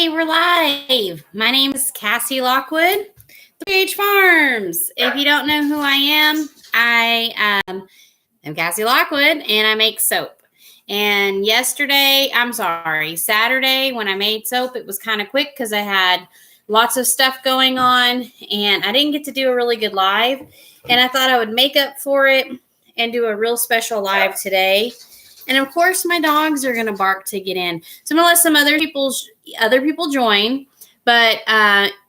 Hey, we're live. My name is Cassie Lockwood, 3H Farms. If you don't know who I am Cassie Lockwood, and I make soap. And Saturday, when I made soap, it was kind of quick because I had lots of stuff going on, and I didn't get to do a really good live. And I thought I would make up for it and do a real special live today. And of course, my dogs are going to bark to get in. So I'm going to let some other people join. But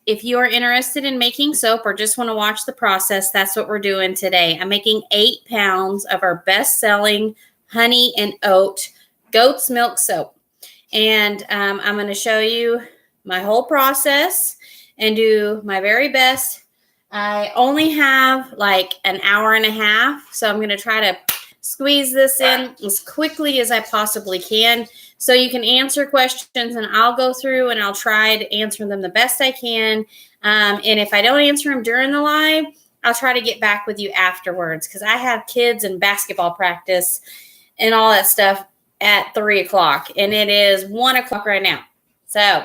if you are interested in making soap or just want to watch the process, that's what we're doing today. I'm making 8 pounds of our best-selling honey and oat goat's milk soap. And I'm going to show you my whole process and do my very best. I only have like an hour and a half, so I'm going to try to squeeze this in as quickly as I possibly can so you can answer questions, and I'll go through and I'll try to answer them the best I can. And if I don't answer them during the live, I'll try to get back with you afterwards because I have kids and basketball practice and all that stuff at 3 o'clock, and it is 1 o'clock right now. So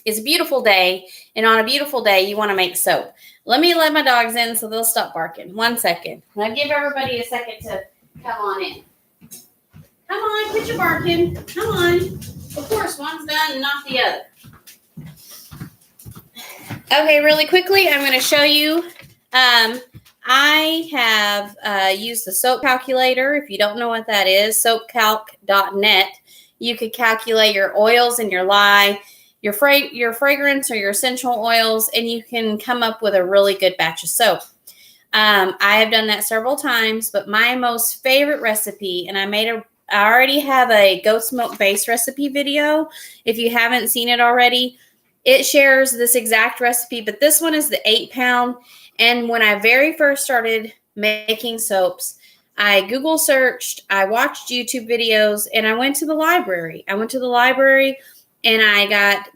it's a beautiful day, and on a beautiful day, you want to make soap. Let me let my dogs in so they'll stop barking. 1 second. I'll give everybody a second to come on in. Come on, quit your barking. Come on. Of course, one's done and not the other. Okay, really quickly, I'm going to show you. I have used the soap calculator. If you don't know what that is, soapcalc.net. You could calculate your oils and your lye, your fragrance or your essential oils, and you can come up with a really good batch of soap. I have done that several times, but my most favorite recipe, and I already have a goat's milk base recipe video. If you haven't seen it already, it shares this exact recipe, but this one is the 8 pound. And when I very first started making soaps, I Google searched, I watched YouTube videos, and I went to the library. And I got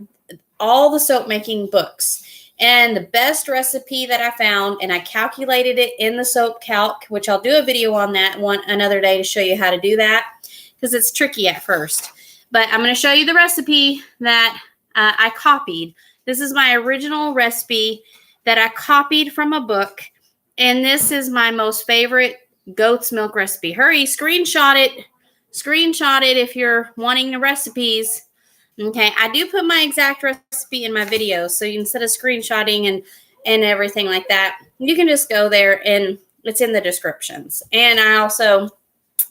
all the soap making books. And the best recipe that I found, and I calculated it in the Soap Calc, which I'll do a video on that another day to show you how to do that because it's tricky at first. But I'm going to show you the recipe that I copied. This is my original recipe that I copied from a book. And this is my most favorite goat's milk recipe. Hurry, screenshot it. Screenshot it if you're wanting the recipes. Okay, I do put my exact recipe in my videos, so instead of screenshotting and everything like that, you can just go there and it's in the descriptions. And I also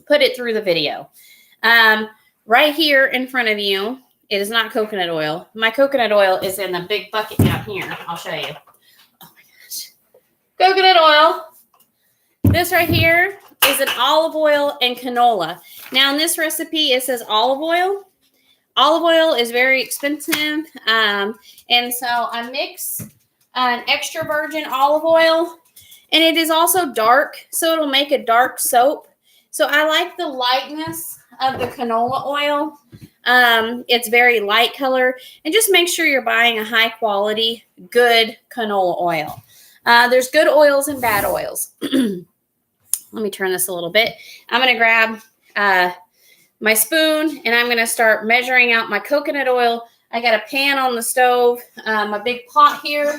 put it through the video. Right here in front of you, it is not coconut oil. My coconut oil is in the big bucket down here. I'll show you. Oh my gosh. Coconut oil. This right here is an olive oil and canola. Now in this recipe, it says olive oil. Olive oil is very expensive, and so I mix an extra virgin olive oil, and it is also dark, so it'll make a dark soap. So I like the lightness of the canola oil. It's very light color, and just make sure you're buying a high quality, good canola oil. There's good oils and bad oils. Let me turn this a little bit. I'm going to grab my spoon, and I'm going to start measuring out my coconut oil. I got a pan on the stove, a big pot here,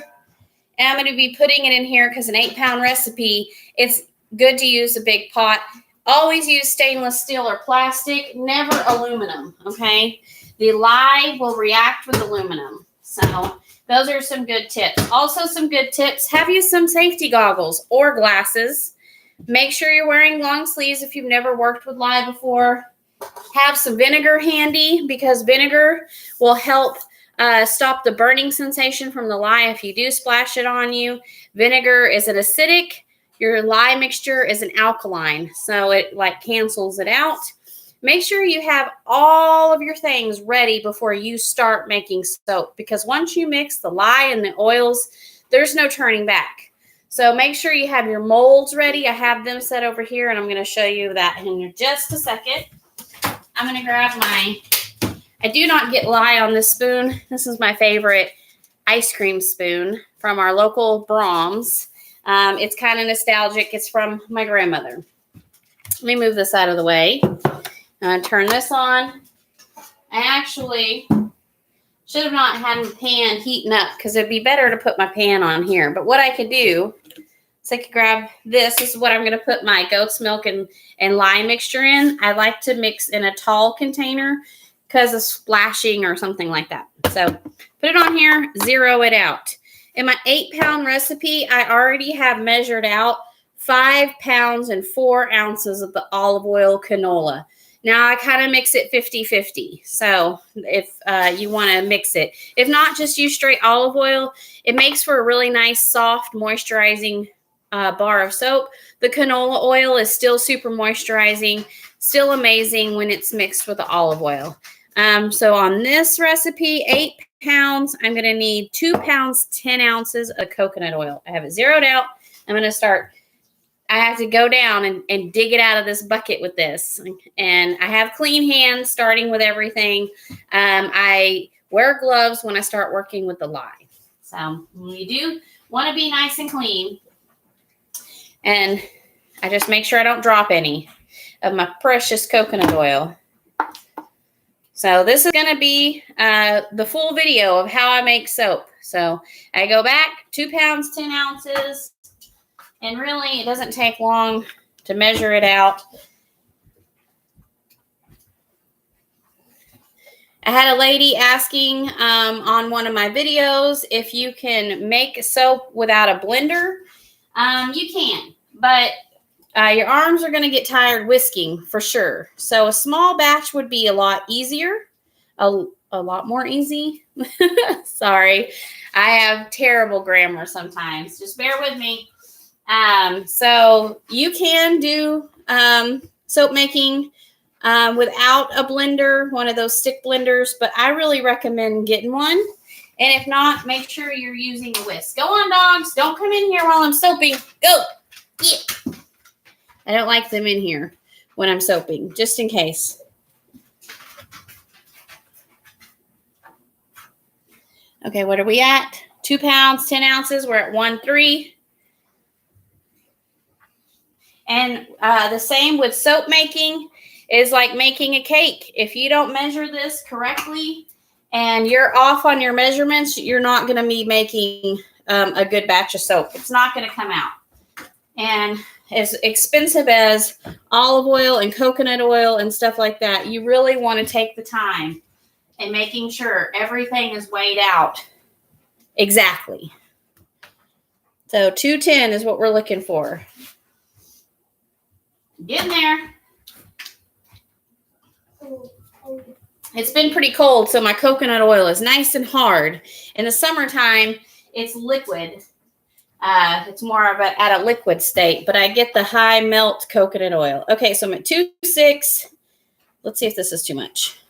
and I'm going to be putting it in here because an 8 pound recipe, it's good to use a big pot. Always use stainless steel or plastic, never aluminum, okay? The lye will react with aluminum. So those are some good tips. Also some good tips, have you some safety goggles or glasses. Make sure you're wearing long sleeves if you've never worked with lye before. Have some vinegar handy because vinegar will help stop the burning sensation from the lye if you do splash it on you. Vinegar is an acidic. Your lye mixture is an alkaline, so it like cancels it out. Make sure you have all of your things ready before you start making soap because once you mix the lye and the oils, there's no turning back. So make sure you have your molds ready. I have them set over here, and I'm going to show you that in just a second. I'm going to grab I do not get lye on this spoon. This is my favorite ice cream spoon from our local Brahms. It's kind of nostalgic. It's from my grandmother. Let me move this out of the way. Turn this on. I actually Should have not had my pan heating up because it'd be better to put my pan on here. But what I could do is I could grab this. This is what I'm going to put my goat's milk and lye mixture in. I like to mix in a tall container because of splashing or something like that. So put it on here, zero it out. In my 8-pound recipe, I already have measured out 5 pounds and 4 ounces of the olive oil canola. Now, I kind of mix it 50-50. So if you want to mix it. If not, just use straight olive oil. It makes for a really nice, soft, moisturizing bar of soap. The canola oil is still super moisturizing, still amazing when it's mixed with the olive oil. So on this recipe, 8 pounds, I'm going to need 2 pounds, 10 ounces of coconut oil. I have it zeroed out. I'm going to start. I have to go down and dig it out of this bucket with this. And I have clean hands starting with everything. I wear gloves when I start working with the lye. So you do want to be nice and clean. And I just make sure I don't drop any of my precious coconut oil. So this is going to be the full video of how I make soap. So I go back 2 pounds, 10 ounces. And really, it doesn't take long to measure it out. I had a lady asking on one of my videos if you can make soap without a blender. You can, but your arms are going to get tired whisking for sure. So a small batch would be a lot easier, a lot more easy. Sorry, I have terrible grammar sometimes. Just bear with me. So you can do soap making without a blender, one of those stick blenders, but I really recommend getting one. And if not, make sure you're using a whisk. Go on, dogs. Don't come in here while I'm soaping. Go. Yeah. I don't like them in here when I'm soaping, just in case. Okay, what are we at? 2 pounds, 10 ounces. We're at 1.3. And the same with soap making is like making a cake. If you don't measure this correctly and you're off on your measurements, you're not going to be making a good batch of soap. It's not going to come out. And as expensive as olive oil and coconut oil and stuff like that, you really want to take the time in making sure everything is weighed out exactly. So 210 is what we're looking for. Get in there. It's been pretty cold, so my coconut oil is nice and hard. In the summertime, it's liquid. It's more of at a liquid state, but I get the high melt coconut oil. Okay, so I'm at 2.6. Let's see if this is too much.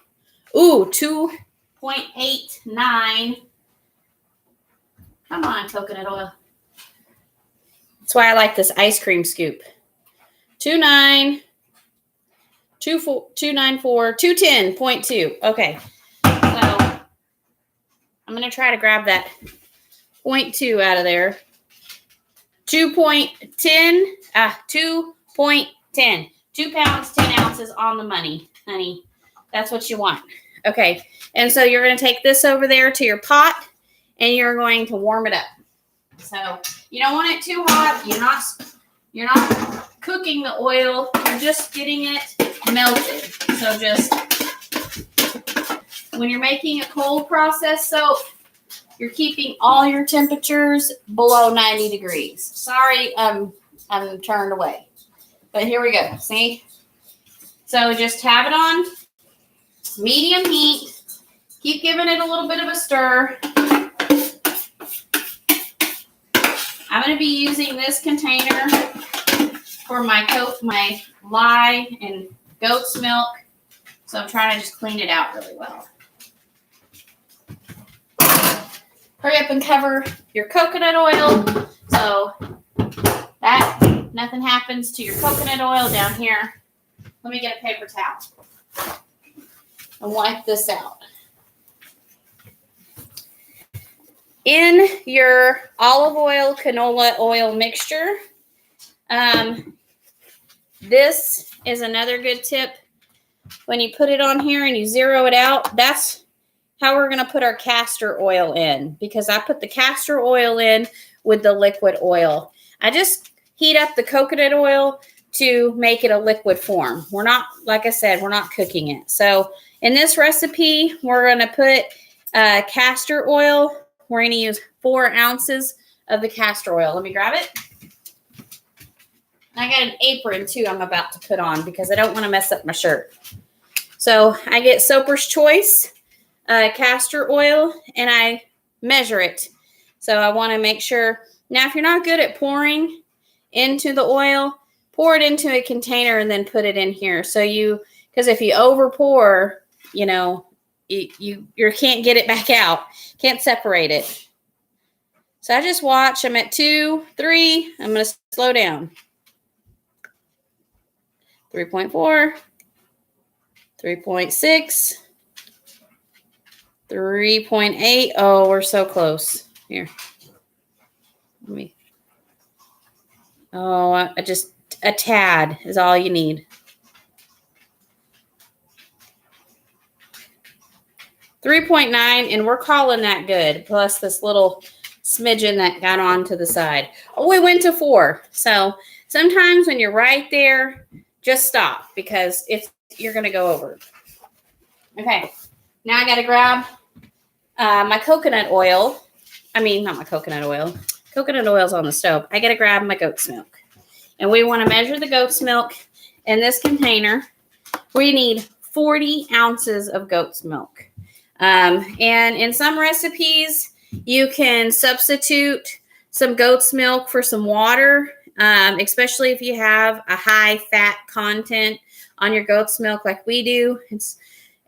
Ooh, 2.89. Come on, coconut oil. That's why I like this ice cream scoop. 2.9, 2.94, 210.2. Okay, so I'm going to try to grab that 0.2 out of there. 2.10, 2.10. 2 pounds, 10 ounces on the money, honey. That's what you want. Okay, and so you're going to take this over there to your pot, and you're going to warm it up. So you don't want it too hot. You're not cooking the oil. You're just getting it melted. So just when you're making a cold process soap, you're keeping all your temperatures below 90 degrees. Sorry, I'm turned away. But here we go. See? So just have it on medium heat. Keep giving it a little bit of a stir. I'm going to be using this container for my lye and goat's milk. So I'm trying to just clean it out really well. Hurry up and cover your coconut oil so that nothing happens to your coconut oil down here. Let me get a paper towel and wipe this out. In your olive oil, canola oil mixture, this is another good tip. When you put it on here and you zero it out, that's how we're going to put our castor oil in, because I put the castor oil in with the liquid oil. I just heat up the coconut oil to make it a liquid form. We're not, like I said, we're not cooking it. So in this recipe, we're going to put castor oil. We're going to use 4 ounces of the castor oil. Let me grab it. I got an apron too I'm about to put on because I don't want to mess up my shirt. So I get Soaper's Choice castor oil and I measure it. So I want to make sure. Now, if you're not good at pouring into the oil, pour it into a container and then put it in here. So because if you over pour, you know, you can't get it back out. Can't separate it. So I just watch. I'm at 2, 3. I'm going to slow down. 3.4, 3.6, 3.8. Oh, we're so close. Here. Let me. Oh, I just, a tad is all you need. 3.9, and we're calling that good. Plus this little smidgen that got on to the side. Oh, we went to 4. So sometimes when you're right there, just stop because you're going to go over. Okay, now I got to grab my coconut oil. I mean, not my coconut oil. Coconut oil's on the stove. I got to grab my goat's milk. And we want to measure the goat's milk in this container. We need 40 ounces of goat's milk. And in some recipes, you can substitute some goat's milk for some water, especially if you have a high fat content on your goat's milk like we do.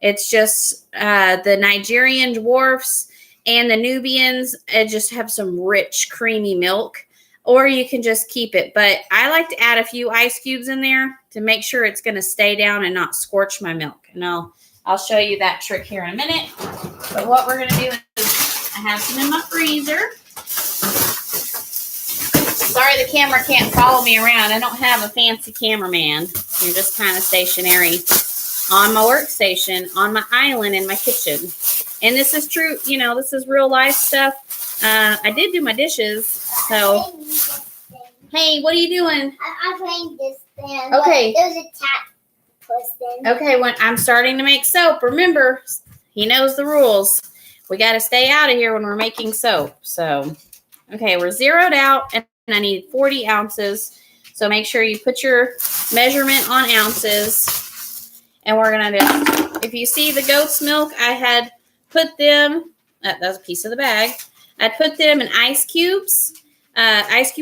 It's just the Nigerian dwarfs and the Nubians just have some rich, creamy milk. Or you can just keep it. But I like to add a few ice cubes in there to make sure it's going to stay down and not scorch my milk. And I'll show you that trick here in a minute. But what we're going to do is I have some in my freezer. Sorry the camera can't follow me around. I don't have a fancy cameraman. You're just kind of stationary on my workstation, on my island in my kitchen. And this is true, you know, this is real life stuff. I did do my dishes, so. Hey, what are you doing? I'm playing this thing. Okay. There's a tap thing. Okay, when I'm starting to make soap, remember, he knows the rules. We got to stay out of here when we're making soap. So, okay, we're zeroed out, and I need 40 ounces. So make sure you put your measurement on ounces. And we're going to do, if you see the goat's milk, I had put them, that's a piece of the bag. I put them in ice cube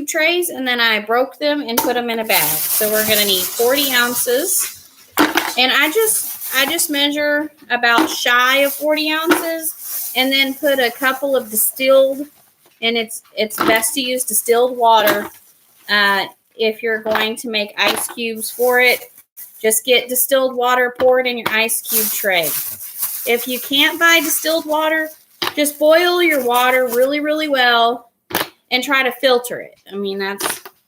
trays, and then I broke them and put them in a bag. So we're going to need 40 ounces. And I just measure about shy of 40 ounces and then put a couple of distilled, and it's best to use distilled water if you're going to make ice cubes for it. Just get distilled water, pour it in your ice cube tray. If you can't buy distilled water, just boil your water really, really well and try to filter it. I mean,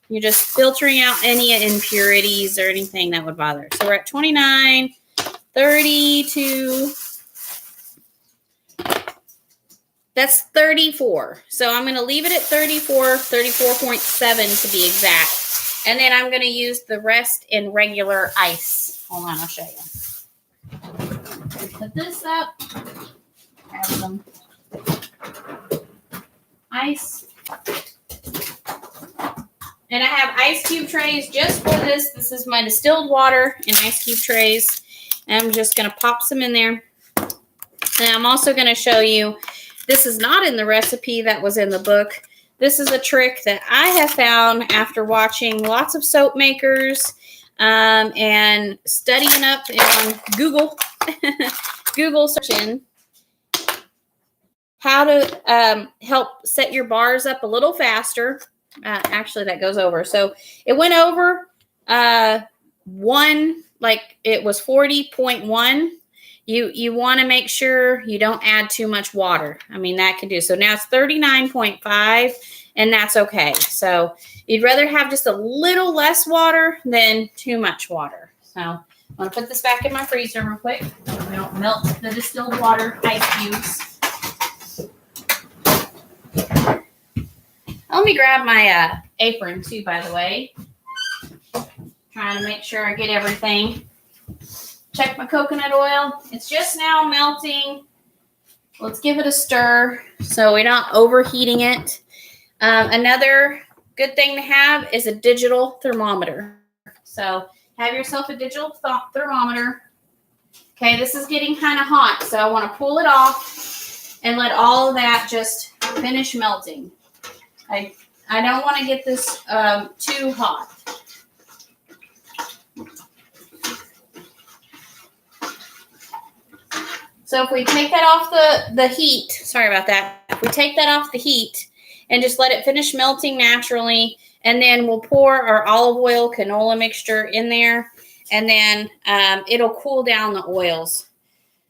you're just filtering out any impurities or anything that would bother. So we're at 29, 32. That's 34. So I'm going to leave it at 34, 34.7 to be exact. And then I'm going to use the rest in regular ice. Hold on, I'll show you. Put this up. Grab some ice. And I have ice cube trays just for this. This is my distilled water in ice cube trays. And I'm just going to pop some in there. And I'm also going to show you, this is not in the recipe that was in the book. This is a trick that I have found after watching lots of soap makers and studying up on Google, Google searching how to help set your bars up a little faster. Actually, that goes over. So it went over it was 40.1. You want to make sure you don't add too much water. I mean, that can do. So now it's 39.5, and that's okay. So you'd rather have just a little less water than too much water. So I'm going to put this back in my freezer real quick. We don't melt the distilled water ice cubes. Let me grab my apron too, by the way. Trying to make sure I get everything. Check my coconut oil. It's just now melting. Let's give it a stir so we're not overheating it. Another good thing to have is a digital thermometer. So have yourself a digital thermometer. Okay, this is getting kind of hot, so I want to pull it off and let all of that just finish melting. I don't want to get this too hot. So if we take that off the heat, sorry about that. If we take that off the heat and just let it finish melting naturally, and then we'll pour our olive oil canola mixture in there, and then it'll cool down the oils.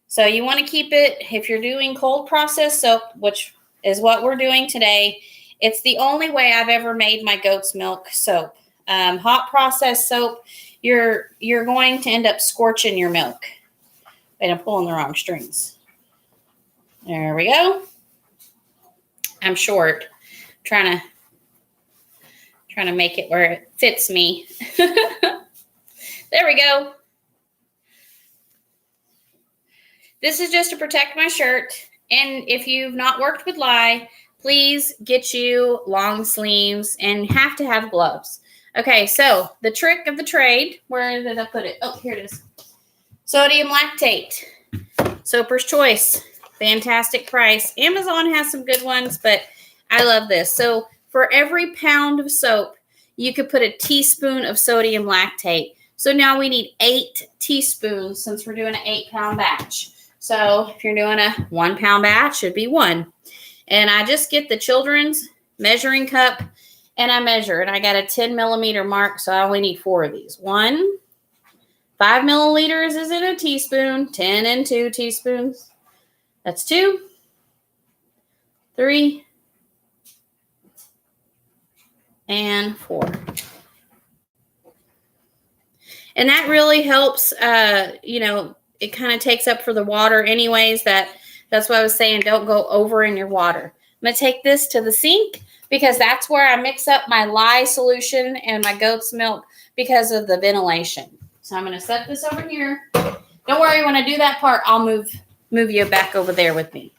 So you want to keep it, if you're doing cold processed soap, which is what we're doing today, it's the only way I've ever made my goat's milk soap. Hot processed soap, you're going to end up scorching your milk. Wait, I'm pulling the wrong strings. There we go. I'm short. Trying to make it where it fits me. There we go. This is just to protect my shirt. And if you've not worked with lye, please get you long sleeves and you have to have gloves. Okay, so the trick of the trade, where did I put it? Oh, here it is. Sodium lactate. Soaper's Choice. Fantastic price. Amazon has some good ones, but I love this. So for every pound of soap, you could put a teaspoon of sodium lactate. So now we need 8 teaspoons since we're doing an 8-pound batch. So if you're doing a 1-pound batch, it'd be 1. And I just get the children's measuring cup and I measure. And I got a 10 millimeter mark, so I only need 4 of these. 1, 5 milliliters is in a teaspoon, 10 and 2 teaspoons. That's 2, 3, and 4. And that really helps, it kind of takes up for the water anyways. That's why I was saying don't go over in your water. I'm going to take this to the sink because that's where I mix up my lye solution and my goat's milk because of the ventilation. So I'm going to set this over here. Don't worry, when I do that part, I'll move you back over there with me.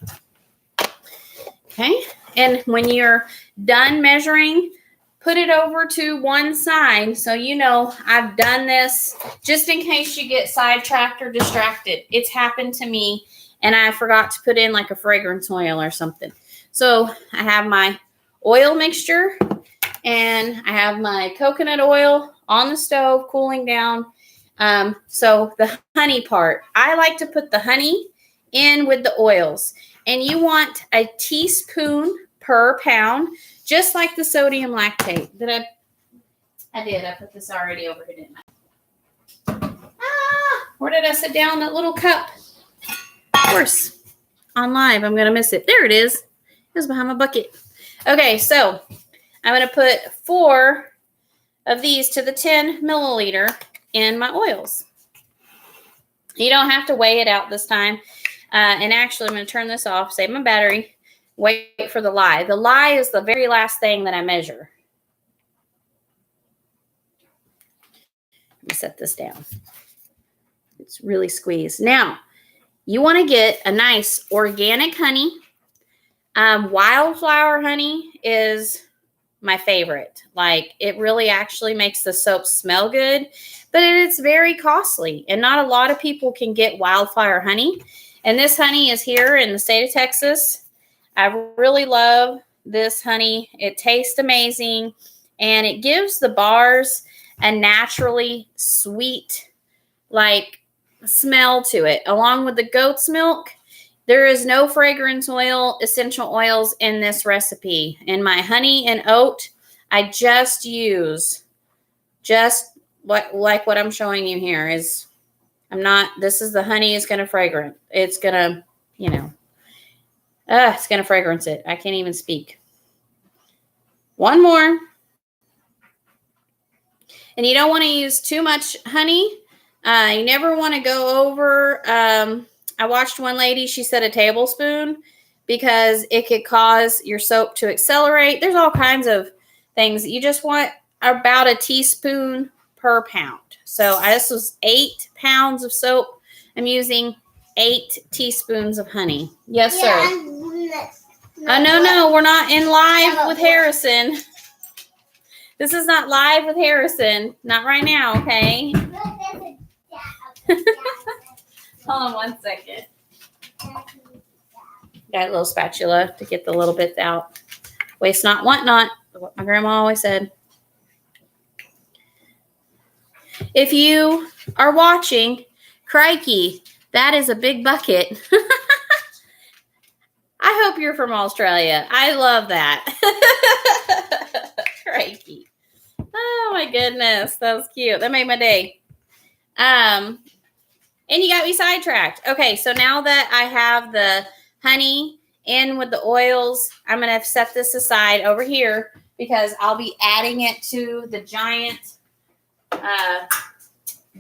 Okay. And when you're done measuring, put it over to one side so you know I've done this just in case you get sidetracked or distracted. It's happened to me and I forgot to put in like a fragrance oil or something. So I have my oil mixture and I have my coconut oil on the stove cooling down. So the honey part, I like to put the honey in with the oils, and you want a teaspoon per pound, just like the sodium lactate. I did. I put this already over here, didn't I? Where did I set down that little cup? Of course, on live, I'm going to miss it. There it is. It was behind my bucket. Okay, so I'm going to put 4 of these to the 10 milliliter in my oils. You don't have to weigh it out this time. And actually, I'm going to turn this off, save my battery, wait for the lye. The lye is the very last thing that I measure. Let me set this down. It's really squeezed. Now, you want to get a nice organic honey. Wildflower honey is my favorite. Like, it really actually makes the soap smell good, but it's very costly, and not a lot of people can get wildflower honey. And this honey is here in the state of Texas. I really love this honey. It tastes amazing, and it gives the bars a naturally sweet, like, smell to it. Along with the goat's milk, there is no fragrance oil, essential oils in this recipe. In my honey and oat, I just use like what I'm showing you here is this is the honey is going to fragrant. It's going to, it's going to fragrance it. I can't even speak. One more. And you don't want to use too much honey You never want to go over. I watched one lady, she said a tablespoon because it could cause your soap to accelerate. There's all kinds of things. You just want about a teaspoon per pound. So this was 8 pounds of soap. I'm using 8 teaspoons of honey. Yes, sir. No, we're not in live with Harrison. This is not live with Harrison. Not right now, okay? Hold on 1 second. Got a little spatula to get the little bits out. Waste not, want not. What my grandma always said. If you are watching, crikey, that is a big bucket. I hope you're from Australia. I love that. Crikey. Oh my goodness. That was cute. That made my day. And you got me sidetracked. Okay, so now that I have the honey in with the oils, I'm going to set this aside over here because I'll be adding it to the giant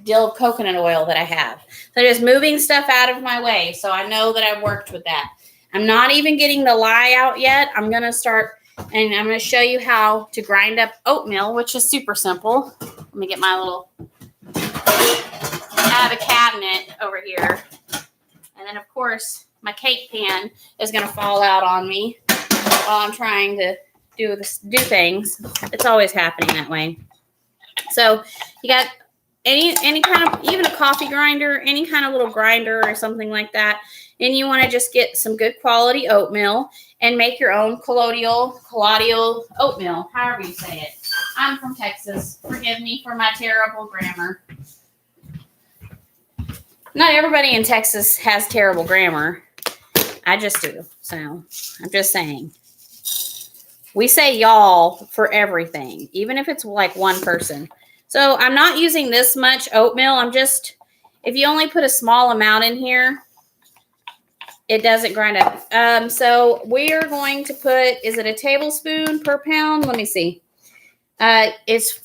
dill of coconut oil that I have. So just moving stuff out of my way so I know that I've worked with that. I'm not even getting the lye out yet. I'm going to start and I'm going to show you how to grind up oatmeal, which is super simple. Let me get my little, I have a cabinet over here. And then of course my cake pan is going to fall out on me while I'm trying to do things. It's always happening that way. So you got any kind of, even a coffee grinder, any kind of little grinder or something like that. And you want to just get some good quality oatmeal and make your own colloidal oatmeal, however you say it. I'm from Texas. Forgive me for my terrible grammar. Not everybody in Texas has terrible grammar. I just do. So I'm just saying. We say y'all for everything, even if it's like one person. So I'm not using this much oatmeal. If you only put a small amount in here, it doesn't grind up. So we're going to put, is it a tablespoon per pound? Let me see. It's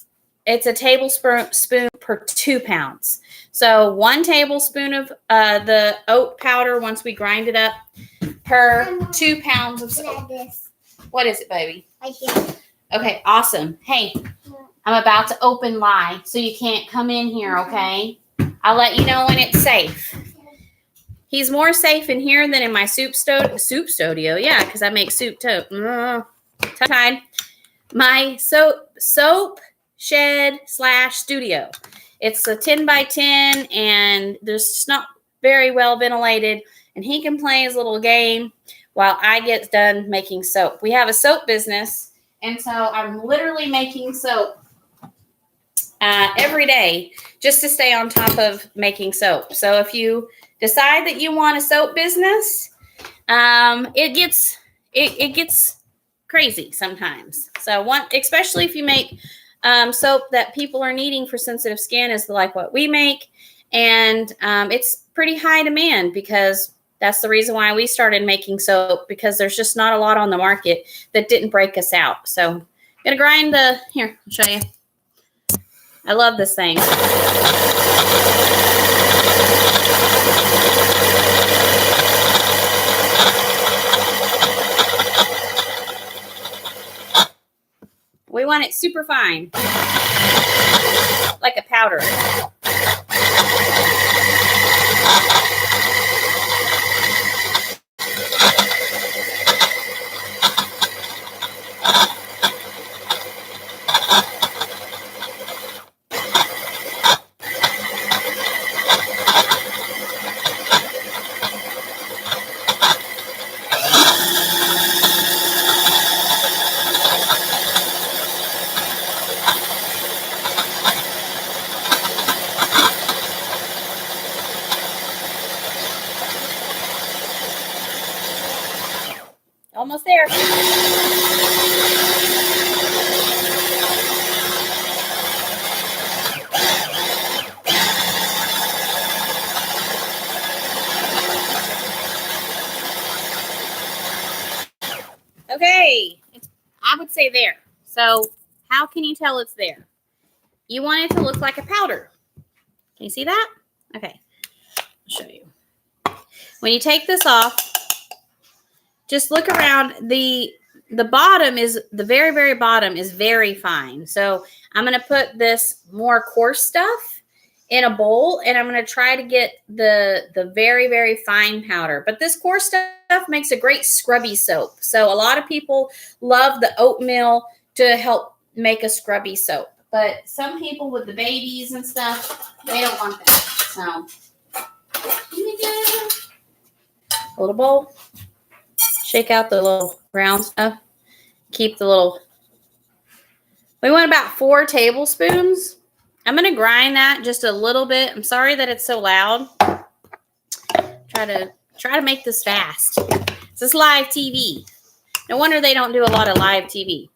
a tablespoon per 2 pounds. So 1 tablespoon of the oat powder once we grind it up per 2 pounds of soap. What is it, baby? Right here. Okay, awesome. Hey, I'm about to open lye, so you can't come in here, okay? I'll let you know when it's safe. He's more safe in here than in my soup studio. Yeah, because I make soup too. Tongue-tied. My soap shed / studio. It's a 10 by 10, and there's just not very well ventilated. And he can play his little game while I get done making soap. We have a soap business, and so I'm literally making soap every day just to stay on top of making soap. So if you decide that you want a soap business, it gets crazy sometimes. So especially if you make soap that people are needing for sensitive skin, is like what we make, and it's pretty high demand because that's the reason why we started making soap, because there's just not a lot on the market that didn't break us out. So I'm gonna grind here, I'll show you. I love this thing. We want it super fine, like a powder. Almost there. Okay, I would say there. So how can you tell it's there? You want it to look like a powder. Can you see that? Okay, I'll show you. When you take this off, just look around. The bottom is, the very, very bottom is very fine. So I'm going to put this more coarse stuff in a bowl, and I'm going to try to get the very, very fine powder. But this coarse stuff makes a great scrubby soap. So a lot of people love the oatmeal to help make a scrubby soap. But some people with the babies and stuff, they don't want that. So a little bowl. Shake out the little brown stuff. Keep the little. We want about 4 tablespoons. I'm going to grind that just a little bit. I'm sorry that it's so loud. Try to make this fast. This is live TV. No wonder they don't do a lot of live TV.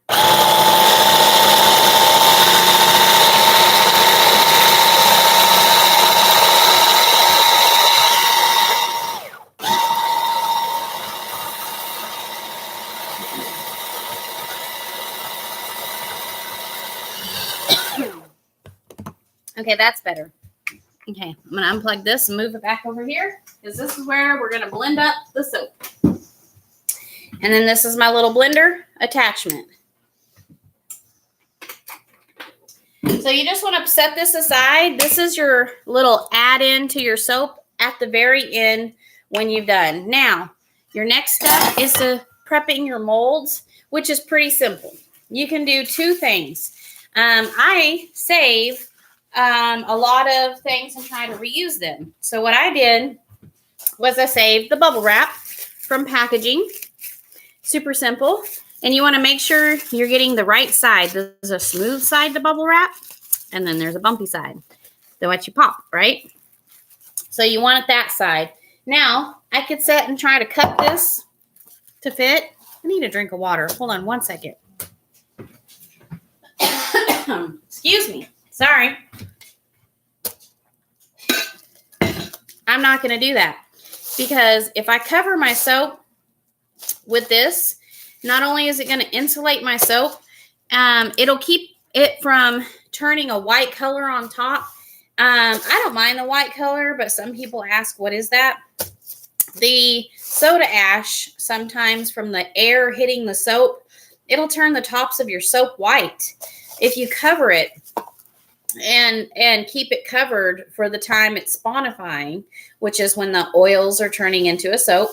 Okay, that's better. Okay, I'm going to unplug this and move it back over here, because this is where we're going to blend up the soap. And then this is my little blender attachment. So you just want to set this aside. This is your little add-in to your soap at the very end when you've done. Now, your next step is to prepping your molds, which is pretty simple. You can do 2 things. I save a lot of things and try to reuse them. So what I did was I saved the bubble wrap from packaging. Super simple. And you want to make sure you're getting the right side. There's a smooth side to bubble wrap, and then there's a bumpy side. Then what you pop, right? So you want it that side. Now, I could sit and try to cut this to fit. I need a drink of water. Hold on 1 second. Excuse me. Sorry. I'm not going to do that, because if I cover my soap with this, not only is it going to insulate my soap, it'll keep it from turning a white color on top. I don't mind the white color, but some people ask, what is that? The soda ash, sometimes from the air hitting the soap, it'll turn the tops of your soap white. If you cover it and keep it covered for the time it's sponifying, which is when the oils are turning into a soap,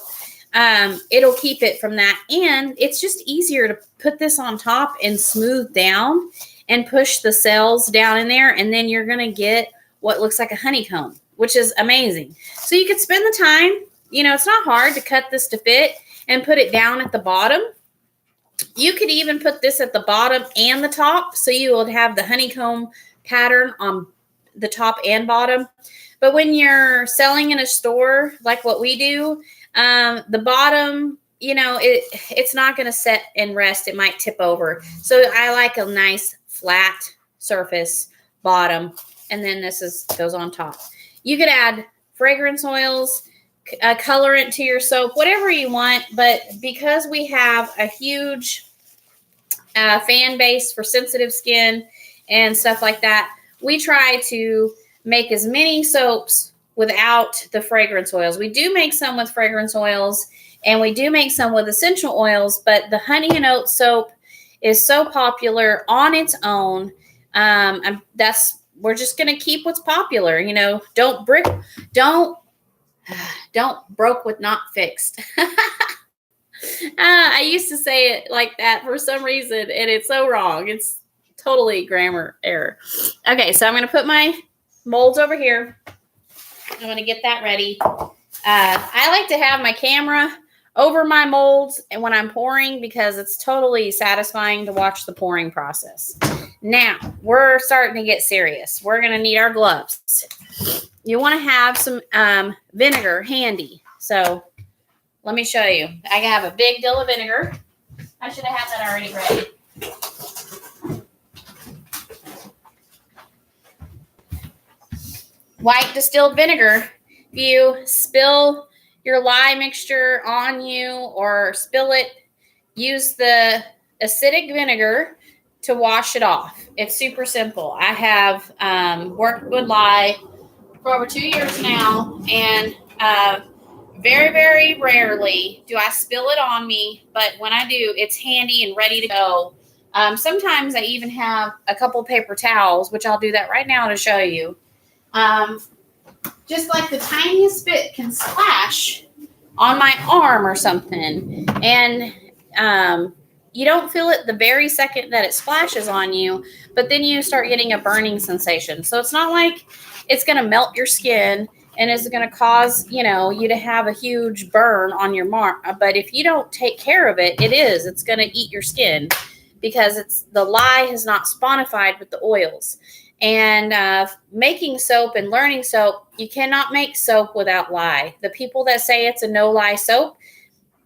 it'll keep it from that. And it's just easier to put this on top and smooth down and push the cells down in there. And then you're going to get what looks like a honeycomb, which is amazing. So you could spend the time, it's not hard to cut this to fit and put it down at the bottom. You could even put this at the bottom and the top, so you would have the honeycomb pattern on the top and bottom. But when you're selling in a store like what we do, the bottom, it's not going to set and rest. It might tip over. So I like a nice flat surface bottom, and then this goes on top. You could add fragrance oils, colorant to your soap, whatever you want. But because we have a huge fan base for sensitive skin and stuff like that, we try to make as many soaps without the fragrance oils. We do make some with fragrance oils, and we do make some with essential oils, but the honey and oat soap is so popular on its own. We're just going to keep what's popular. Don't broke with not fixed. I used to say it like that for some reason, and it's so wrong. It's totally grammar error. Okay, so I'm going to put my molds over here. I'm going to get that ready. I like to have my camera over my molds and when I'm pouring, because it's totally satisfying to watch the pouring process. Now, we're starting to get serious. We're going to need our gloves. You want to have some vinegar handy. So let me show you. I have a big dill of vinegar. I should have had that already ready. White distilled vinegar. If you spill your lye mixture on you or spill it, use the acidic vinegar to wash it off. It's super simple. I have worked with lye for over 2 years now, and very, very rarely do I spill it on me, but when I do, it's handy and ready to go. Sometimes I even have a couple paper towels, which I'll do that right now to show you. Just like the tiniest bit can splash on my arm or something, and you don't feel it the very second that it splashes on you, but then you start getting a burning sensation. So it's not like it's going to melt your skin and is going to cause, you to have a huge burn on your mark. But if you don't take care of it, it's going to eat your skin because the lye has not sponified with the oils. And making soap and learning soap, you cannot make soap without lye. The people that say it's a no-lye soap,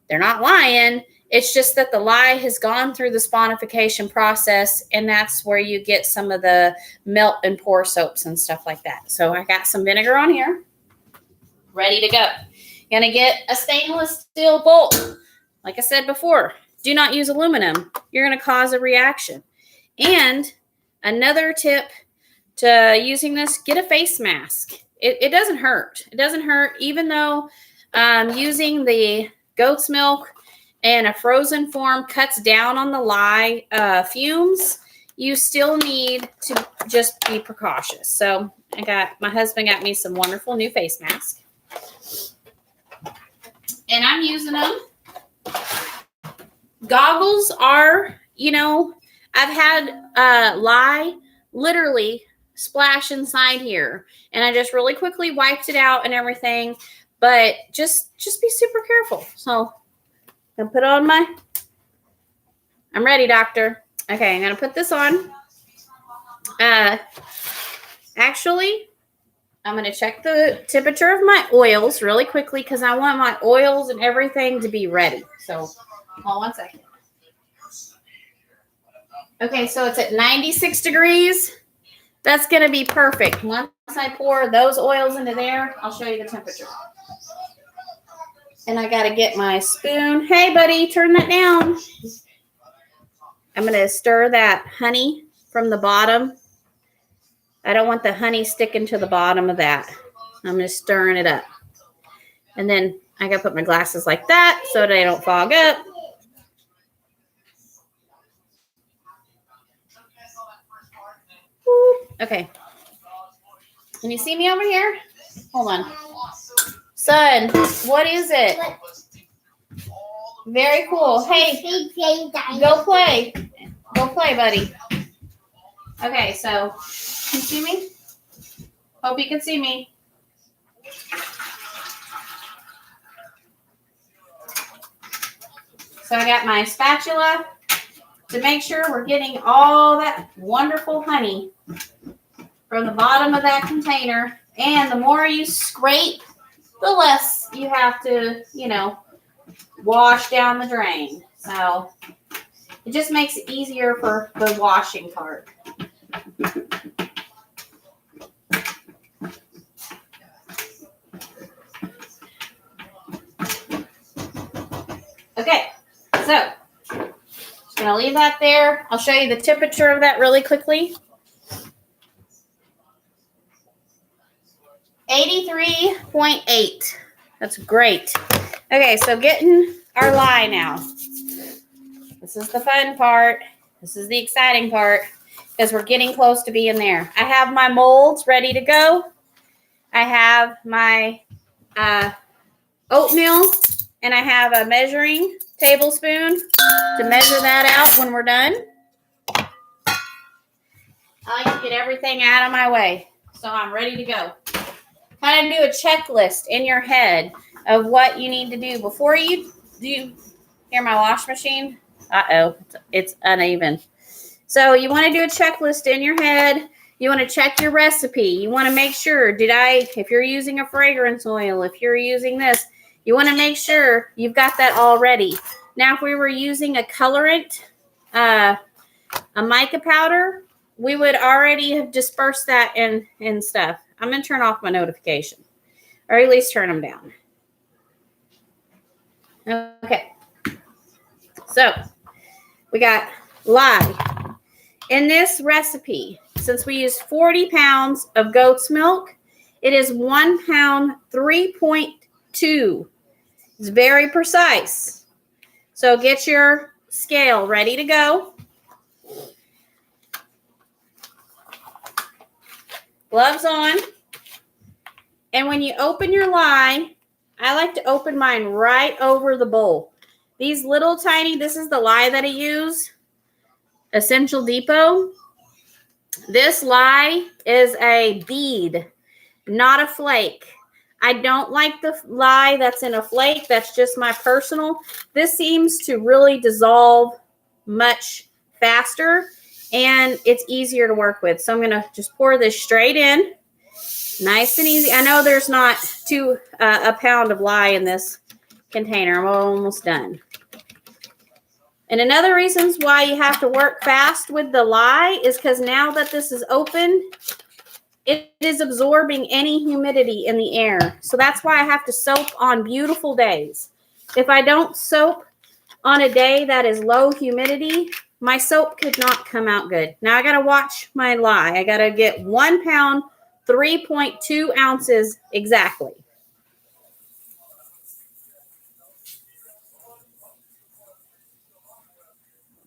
they're not lying. It's just that the lye has gone through the sponification process, and that's where you get some of the melt and pour soaps and stuff like that. So I got some vinegar on here, ready to go. Gonna get a stainless steel bowl. Like I said before, do not use aluminum. You're gonna cause a reaction. And another tip to using this, get a face mask. It doesn't hurt. It doesn't hurt, even though using the goat's milk and a frozen form cuts down on the lye fumes. You still need to just be precautious. So my husband got me some wonderful new face masks, and I'm using them. Goggles are, I've had lye literally splash inside here, and I just really quickly wiped it out and everything, but just be super careful. So I'm gonna put on I'm ready, doctor. Okay, I'm gonna put this on. Actually, I'm gonna check the temperature of my oils really quickly because I want my oils and everything to be ready. So hold on 1 second. Okay, so it's at 96 degrees. That's gonna be perfect. Once I pour those oils into there, I'll show you the temperature. And I got to get my spoon. Hey, buddy, turn that down. I'm going to stir that honey from the bottom. I don't want the honey sticking to the bottom of that. I'm just stirring it up. And then I got to put my glasses like that so they don't fog up. Okay. Can you see me over here? Hold on. Son, what is it? Very cool. Hey, go play. Go play, buddy. Okay, so can you see me? Hope you can see me. So I got my spatula to make sure we're getting all that wonderful honey from the bottom of that container. And the more you scrape, the less you have to, wash down the drain. So it just makes it easier for the washing part. Okay, so just going to leave that there. I'll show you the temperature of that really quickly. 83.8. That's great. Okay, so getting our lye now. This is the fun part. This is the exciting part because we're getting close to being there. I have my molds ready to go. I have my oatmeal, and I have a measuring tablespoon to measure that out when we're done. I like to get everything out of my way, so I'm ready to go. Kind of do a checklist in your head of what you need to do before you do. Hear my wash machine? Uh-oh, it's uneven. So you want to do a checklist in your head. You want to check your recipe. You want to make sure, if you're using a fragrance oil, if you're using this, you want to make sure you've got that all ready. Now, if we were using a colorant, a mica powder, we would already have dispersed that and stuff. I'm going to turn off my notification, or at least turn them down. Okay. So we got lye. In this recipe, since we used 40 pounds of goat's milk, It is 1 pound, 3.2. It's very precise. So get your scale ready to go. Gloves on. And when you open your lye, I like to open mine right over the bowl. These little tiny, this is the lye that I use, Essential Depot. This lye is a bead, not a flake. I don't like the lye that's in a flake. That's just my personal. This seems to really dissolve much faster, and it's easier to work with. So I'm going to just pour this straight in. Nice and easy. I know there's not a pound of lye in this container. I'm almost done. And another reason why you have to work fast with the lye is because now that this is open, it is absorbing any humidity in the air. So that's why I have to soap on beautiful days. If I don't soap on a day that is low humidity, my soap could not come out good. Now I got to watch my lye. I got to get 1 pound, 3.2 ounces exactly.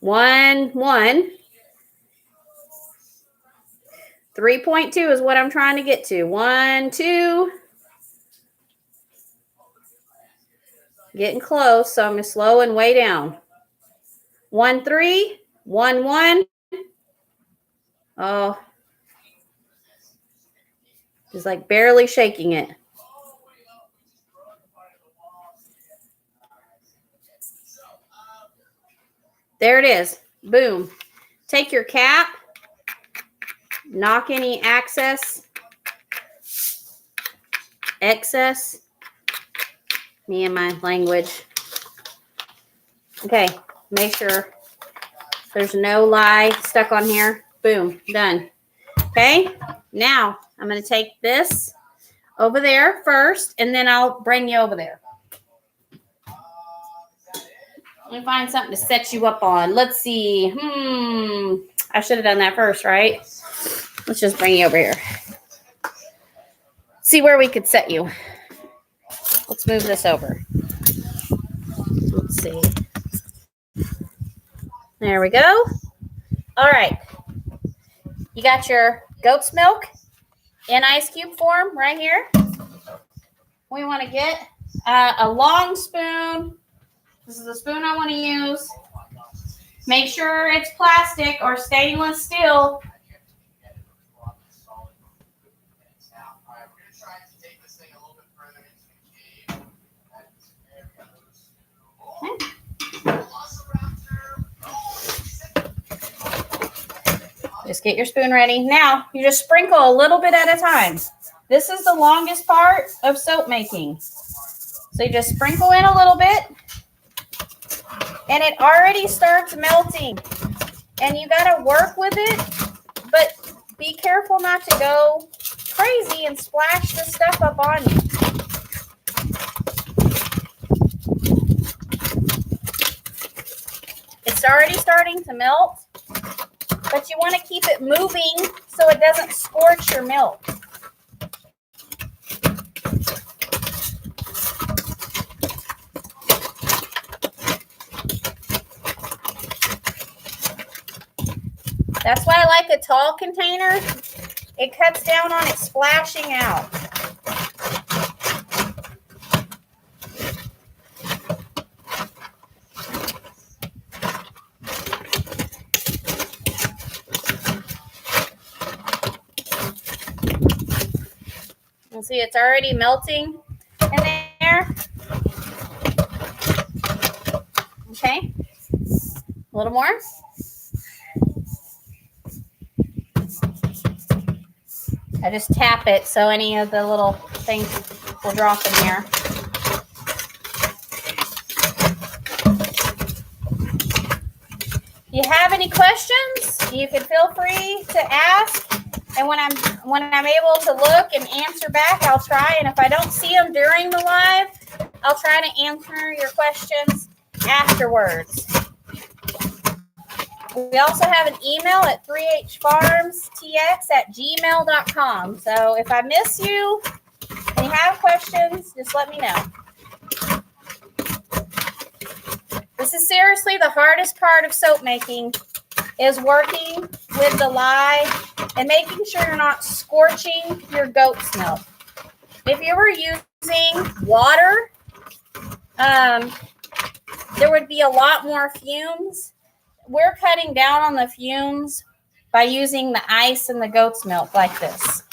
One. 3.2 is what I'm trying to get to. 1, 2. Getting close, so I'm going to slow and way down. 1, 3. 1, 1. Oh. Just like barely shaking it. There it is. Boom. Take your cap. Knock any excess. Me and my language. Okay. Make sure there's no lye stuck on here. Boom. Done. Okay. Now I'm going to take this over there first, and then I'll bring you over there. Let me find something to set you up on. Let's see. I should have done that first, right? Let's just bring you over here. See where we could set you. Let's move this over. Let's see. There we go. All right. You got your goat's milk in ice cube form right here. We want to get a long spoon. This is the spoon I want to use. Make sure it's plastic or stainless steel. Okay. Just get your spoon ready. Now, you just sprinkle a little bit at a time. This is the longest part of soap making. So you just sprinkle in a little bit. And it already starts melting. And you got to work with it. But be careful not to go crazy and splash the stuff up on you. It's already starting to melt. But you want to keep it moving so it doesn't scorch your milk. That's why I like a tall container. It cuts down on it splashing out. You see it's already melting in there. Okay. A little more. I just tap it so any of the little things will drop in there. If you have any questions, you can feel free to ask. And when I'm able to look and answer back, I'll try. And if I don't see them during the live, I'll try to answer your questions afterwards. We also have an email at 3hfarmstx@gmail.com. So if I miss you and you have questions, just let me know. This is seriously the hardest part of soap making, is working with the lye and making sure you're not scorching your goat's milk. If you were using water, there would be a lot more fumes. We're cutting down on the fumes by using the ice and the goat's milk like this.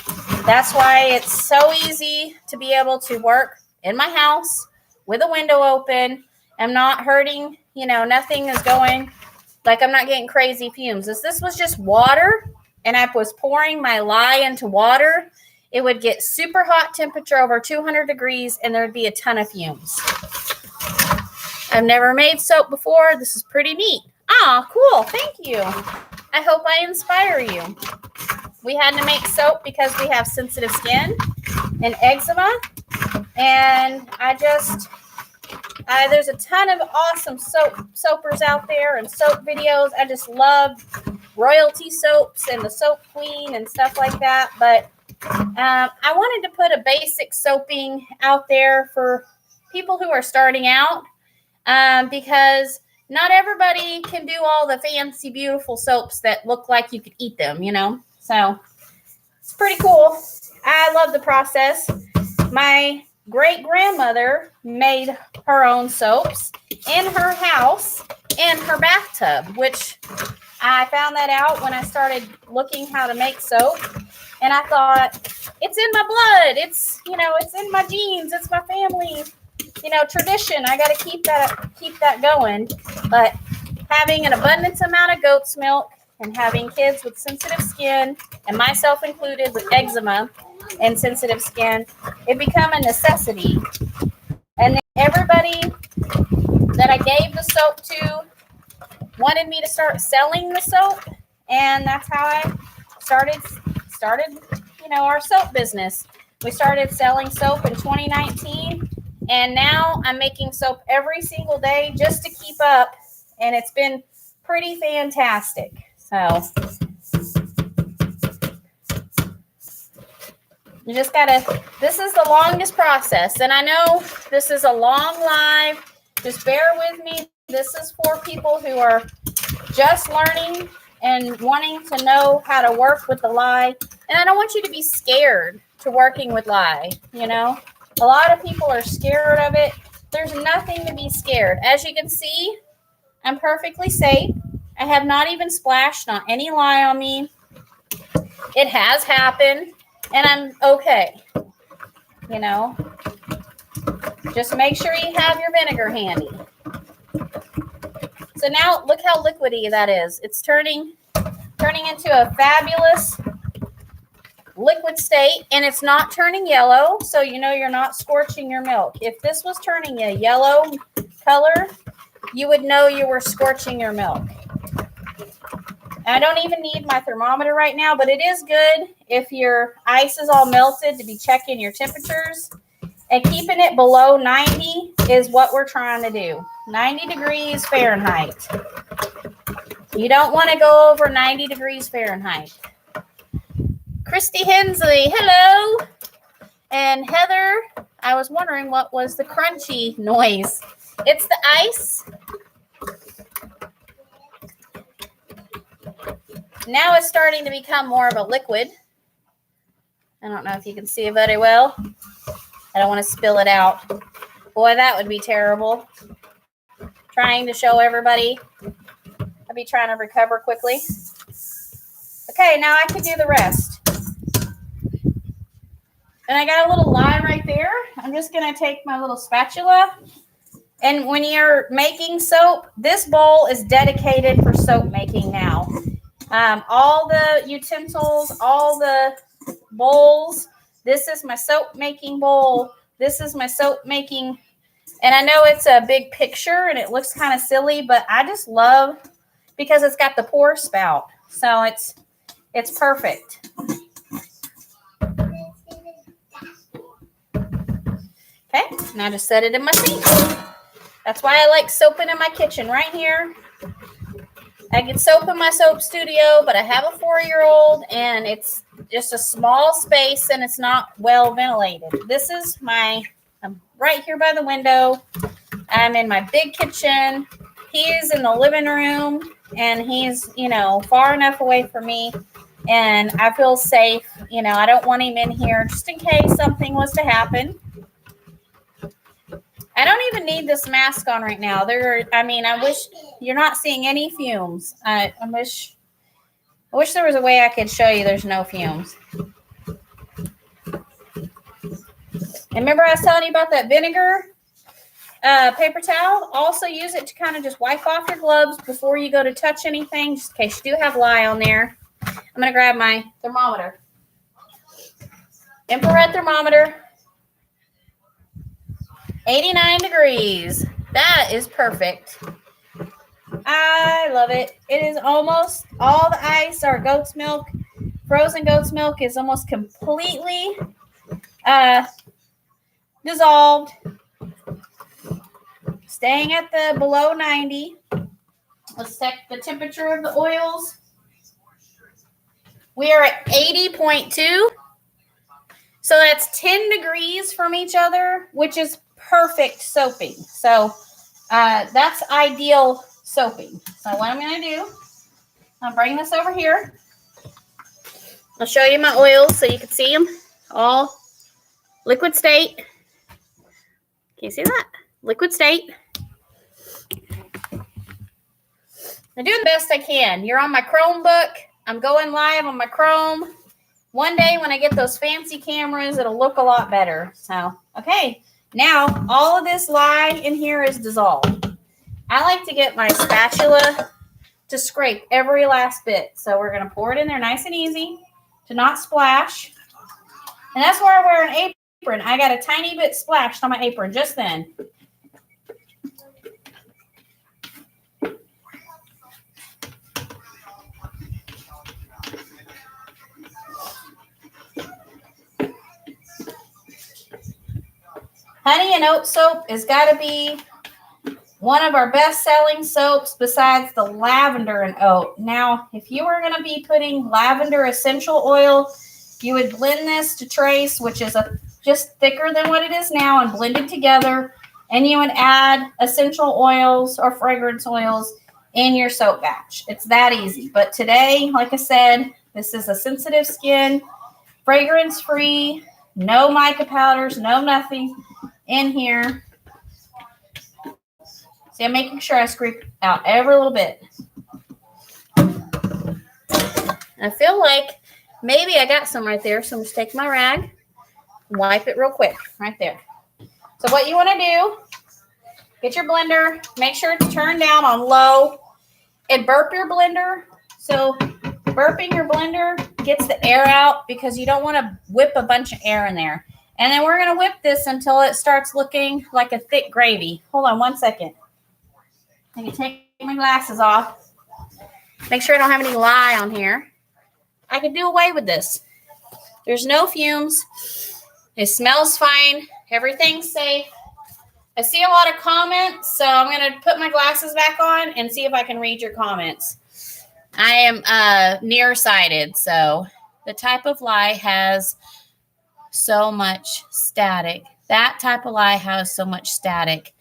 That's why it's so easy to be able to work in my house with a window open. I'm not hurting, nothing is going, like I'm not getting crazy fumes. If this was just water and I was pouring my lye into water, it would get super hot temperature over 200 degrees and there'd be a ton of fumes. I've never made soap before. This is pretty neat. Ah, cool. Thank you. I hope I inspire you. We had to make soap because we have sensitive skin and eczema. And there's a ton of awesome soapers out there and soap videos. I just love royalty soaps and the Soap Queen and stuff like that. But I wanted to put a basic soaping out there for people who are starting out, because not everybody can do all the fancy, beautiful soaps that look like you could eat them, So it's pretty cool. I love the process. My great-grandmother made her own soaps in her house in her bathtub, which I found that out when I started looking how to make soap. And I thought, it's in my blood. It's in my genes. It's my family, tradition. I got to keep that going. But having an abundance amount of goat's milk and having kids with sensitive skin, and myself included with eczema and sensitive skin, it became a necessity. And then everybody that I gave the soap to wanted me to start selling the soap, and that's how I started our soap business. We started selling soap in 2019, and now I'm making soap every single day just to keep up, and it's been pretty fantastic. So you just this is the longest process, and I know this is a long live. Just bear with me. This is for people who are just learning and wanting to know how to work with the lye. And I don't want you to be scared to working with lye. A lot of people are scared of it. There's nothing to be scared. As you can see, I'm perfectly safe. I have not even splashed on any lye on me. It has happened, and I'm okay. Just make sure you have your vinegar handy. So now look how liquidy that is. It's turning into a fabulous liquid state, and it's not turning yellow, so you're not scorching your milk. If this was turning a yellow color, you would know you were scorching your milk. I don't even need my thermometer right now, but it is good if your ice is all melted to be checking your temperatures. And keeping it below 90 is what we're trying to do. 90 degrees Fahrenheit. You don't want to go over 90 degrees Fahrenheit. Christy Hensley, hello. And Heather, I was wondering what was the crunchy noise. It's the ice. Now it's starting to become more of a liquid. I don't know if you can see it very well. I don't want to spill it out. Boy, that would be terrible. Trying to show everybody. I'll be trying to recover quickly. Okay, now I can do the rest. And I got a little lye right there. I'm just going to take my little spatula. And when you're making soap, this bowl is dedicated for soap making now. All the utensils, all the bowls. This is my soap making bowl. This is my soap making. And I know it's a big picture and it looks kind of silly, but I just love because it's got the pour spout. So it's perfect. Okay, now just set it in my sink. That's why I like soaping in my kitchen right here. I get soap in my soap studio, but I have a 4-year-old and it's just a small space and it's not well ventilated. This is I'm right here by the window. I'm in my big kitchen. He's in the living room and he's, far enough away from me and I feel safe. I don't want him in here just in case something was to happen. I don't even need this mask on right now. I wish you're not seeing any fumes. I wish there was a way I could show you there's no fumes. And remember I was telling you about that vinegar paper towel? Also use it to kind of just wipe off your gloves before you go to touch anything, just in case you do have lye on there. I'm going to grab my thermometer. Infrared thermometer. 89 degrees. That is perfect. I love it. It is almost all the ice or goat's milk. Frozen goat's milk is almost completely dissolved. Staying at the below 90. Let's check the temperature of the oils. We are at 80.2. So that's 10 degrees from each other, which is perfect soaping. So that's ideal soaping. So what I'm going to do, I'll bring this over here. I'll show you my oils so you can see them. All liquid state. Can you see that? Liquid state. I'm doing the best I can. You're on my Chromebook. I'm going live on my Chrome. One day when I get those fancy cameras, it'll look a lot better. So, okay. Now, all of this lye in here is dissolved. I like to get my spatula to scrape every last bit. So we're going to pour it in there nice and easy to not splash. And that's why I wear an apron. I got a tiny bit splashed on my apron just then. Honey and oat soap has got to be one of our best-selling soaps besides the lavender and oat. Now, if you were going to be putting lavender essential oil, you would blend this to trace, which is just thicker than what it is now, and blend it together. And you would add essential oils or fragrance oils in your soap batch. It's that easy. But today, like I said, this is a sensitive skin, fragrance-free, no mica powders, no nothing in here. See, I'm making sure I scrape out every little bit. I feel like maybe I got some right there, so I'm just take my rag, wipe it real quick right there. So what you want to do, get your blender, make sure it's turned down on low, and burp your blender. So burping your blender gets the air out because you don't want to whip a bunch of air in there. And then we're going to whip this until it starts looking like a thick gravy. Hold on 1 second. I can take my glasses off. Make sure I don't have any lye on here. I could do away with this. There's no fumes. It smells fine. Everything's safe. I see a lot of comments, so I'm going to put my glasses back on and see if I can read your comments. I am nearsighted, so the type of lye has so much static. That type of lye has so much static.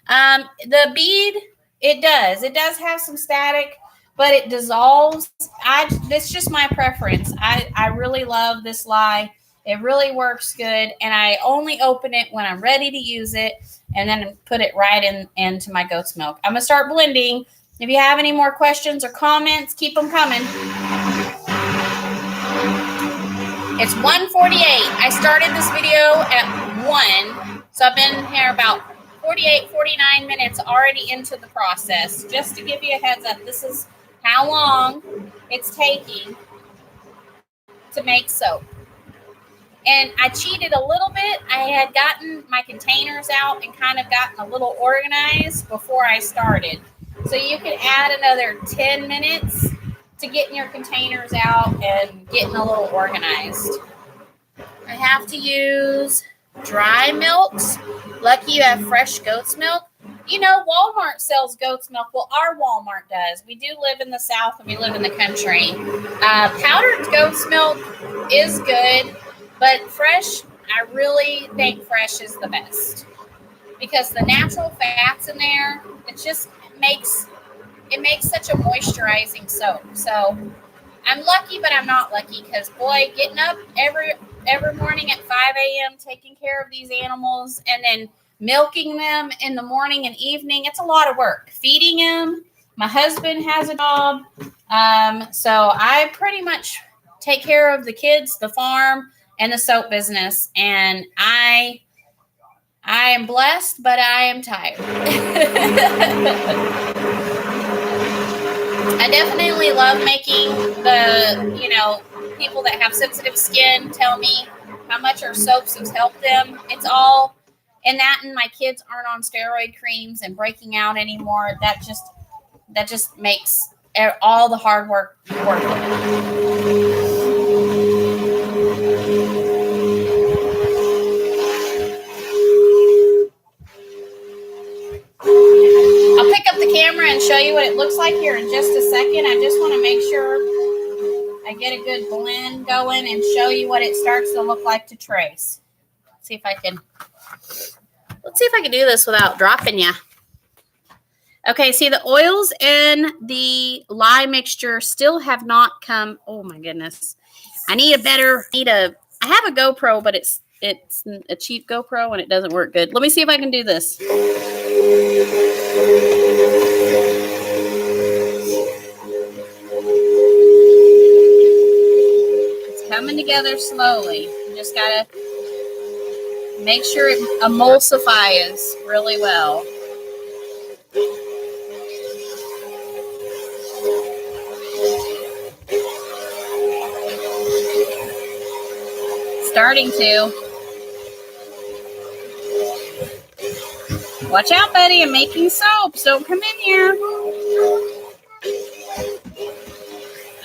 The bead, it does have some static, but it dissolves. It's just my preference. I really love this lye. It really works good, and I only open it when I'm ready to use it, and then put it right into my goat's milk. I'm gonna start blending. If you have any more questions or comments, keep them coming. It's 1:48. I started this video at 1, so I've been here about 48, 49 minutes already into the process. Just to give you a heads up, this is how long it's taking to make soap. And I cheated a little bit. I had gotten my containers out and kind of gotten a little organized before I started. So you could add another 10 minutes to getting your containers out and getting a little organized. I have to use dry milks. Lucky you have fresh goat's milk. Walmart sells goat's milk. Well, our Walmart does. We do live in the South and we live in the country. Powdered goat's milk is good, but fresh, I really think fresh is the best because the natural fats in there, it just makes such a moisturizing soap. So I'm lucky, but I'm not lucky because, boy, getting up every morning at 5 a.m., taking care of these animals, and then milking them in the morning and evening, it's a lot of work. Feeding them. My husband has a job. So I pretty much take care of the kids, the farm, and the soap business. And I am blessed, but I am tired. I definitely love making people that have sensitive skin tell me how much our soaps have helped them. It's all, and my kids aren't on steroid creams and breaking out anymore. That just makes all the hard work worth it. I'll pick up the camera and show you what it looks like here in just a second. I just want to make sure I get a good blend going and show you what it starts to look like to trace. Let's see if I can do this without dropping you. Okay, see the oils and the lye mixture still have not come. Oh my goodness. I have a GoPro, but it's a cheap GoPro and it doesn't work good. Let me see if I can do this. It's coming together slowly. You just gotta make sure it emulsifies really well. Starting to. Watch out, buddy. I'm making soaps. Don't come in here.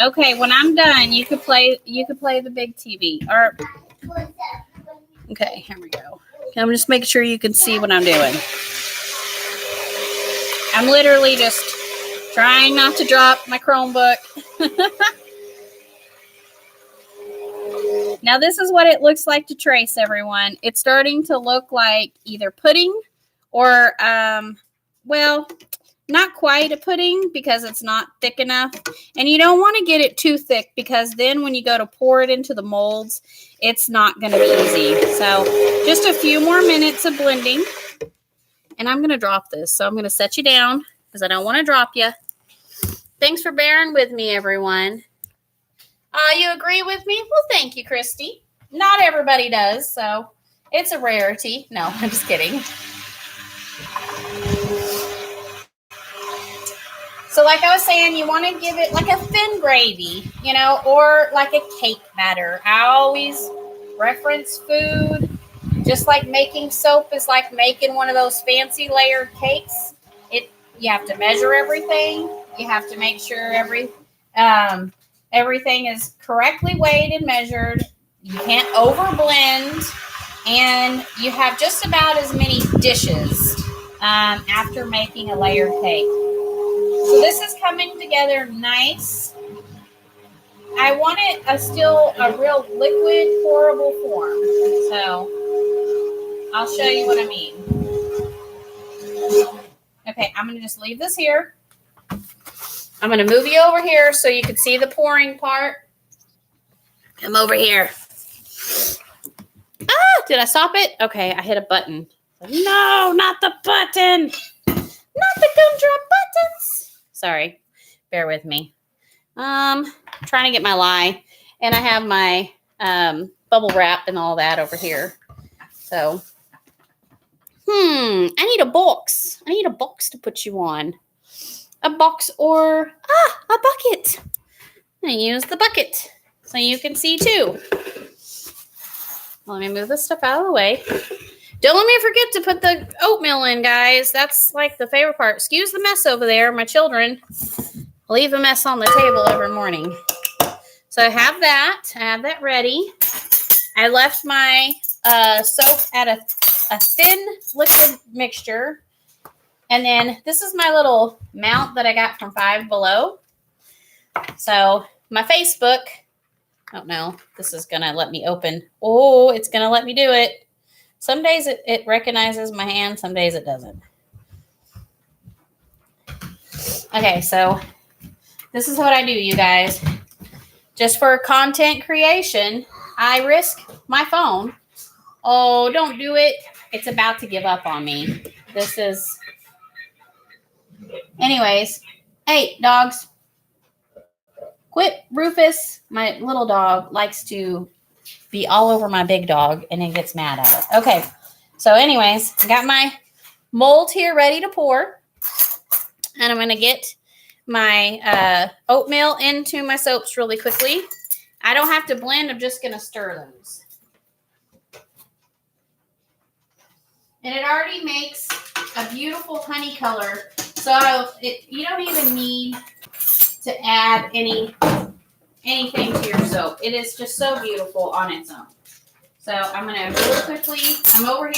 Okay, when I'm done, you could play the big TV. Or okay, here we go. I'm just making sure you can see what I'm doing. I'm literally just trying not to drop my Chromebook. Now, this is what it looks like to trace, everyone. It's starting to look like either pudding or, not quite a pudding because it's not thick enough. And you don't want to get it too thick because then when you go to pour it into the molds, it's not going to be easy. So just a few more minutes of blending. And I'm going to drop this. So I'm going to set you down because I don't want to drop you. Thanks for bearing with me, everyone. You agree with me? Well, thank you, Christy. Not everybody does, so it's a rarity. No, I'm just kidding. So like I was saying, you want to give it like a thin gravy, or like a cake batter. I always reference food, just like making soap is like making one of those fancy layered cakes. You have to measure everything. You have to make sure everything is correctly weighed and measured. You can't overblend, and you have just about as many dishes after making a layered cake. So this is coming together nice. I want it still a real liquid, pourable form. So I'll show you what I mean. Okay, I'm going to just leave this here. I'm going to move you over here so you can see the pouring part. Come over here. Did I stop it? Okay, I hit a button. No, not the button. Not the gumdrop buttons. Sorry. Bear with me. Trying to get my lye. And I have my bubble wrap and all that over here. So, I need a box. I need a box to put you on. A box or a bucket. I'm going to use the bucket so you can see too. Let me move this stuff out of the way. Don't let me forget to put the oatmeal in, guys. That's like the favorite part. Excuse the mess over there. My children leave a mess on the table every morning. So I have that ready. I left my soap at a thin liquid mixture. And then this is my little mount that I got from Five Below. So my Facebook, oh no, this is going to let me open. Oh, it's going to let me do it. Some days it recognizes my hand. Some days it doesn't. Okay, so this is what I do, you guys. Just for content creation, I risk my phone. Oh, don't do it. It's about to give up on me. This is... Anyways, hey, dogs. Quit. Rufus, my little dog, likes to be all over my big dog, and he gets mad at it. Okay, so anyways, I got my mold here ready to pour. And I'm going to get my oatmeal into my soaps really quickly. I don't have to blend. I'm just going to stir those. And it already makes a beautiful honey color. So you don't even need to add anything to your soap. It is just so beautiful on its own. So I'm going to really quickly, I'm over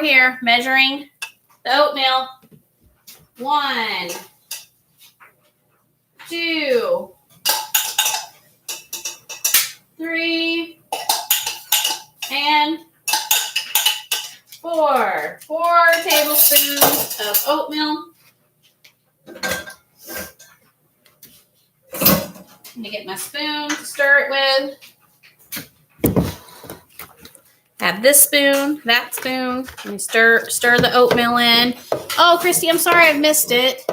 here measuring the oatmeal. 1, 2, 3, and 4. 4 tablespoons of oatmeal. I'm gonna get my spoon to stir it with. Have this spoon, that spoon, and stir the oatmeal in. Oh, Christy, I'm sorry I missed it.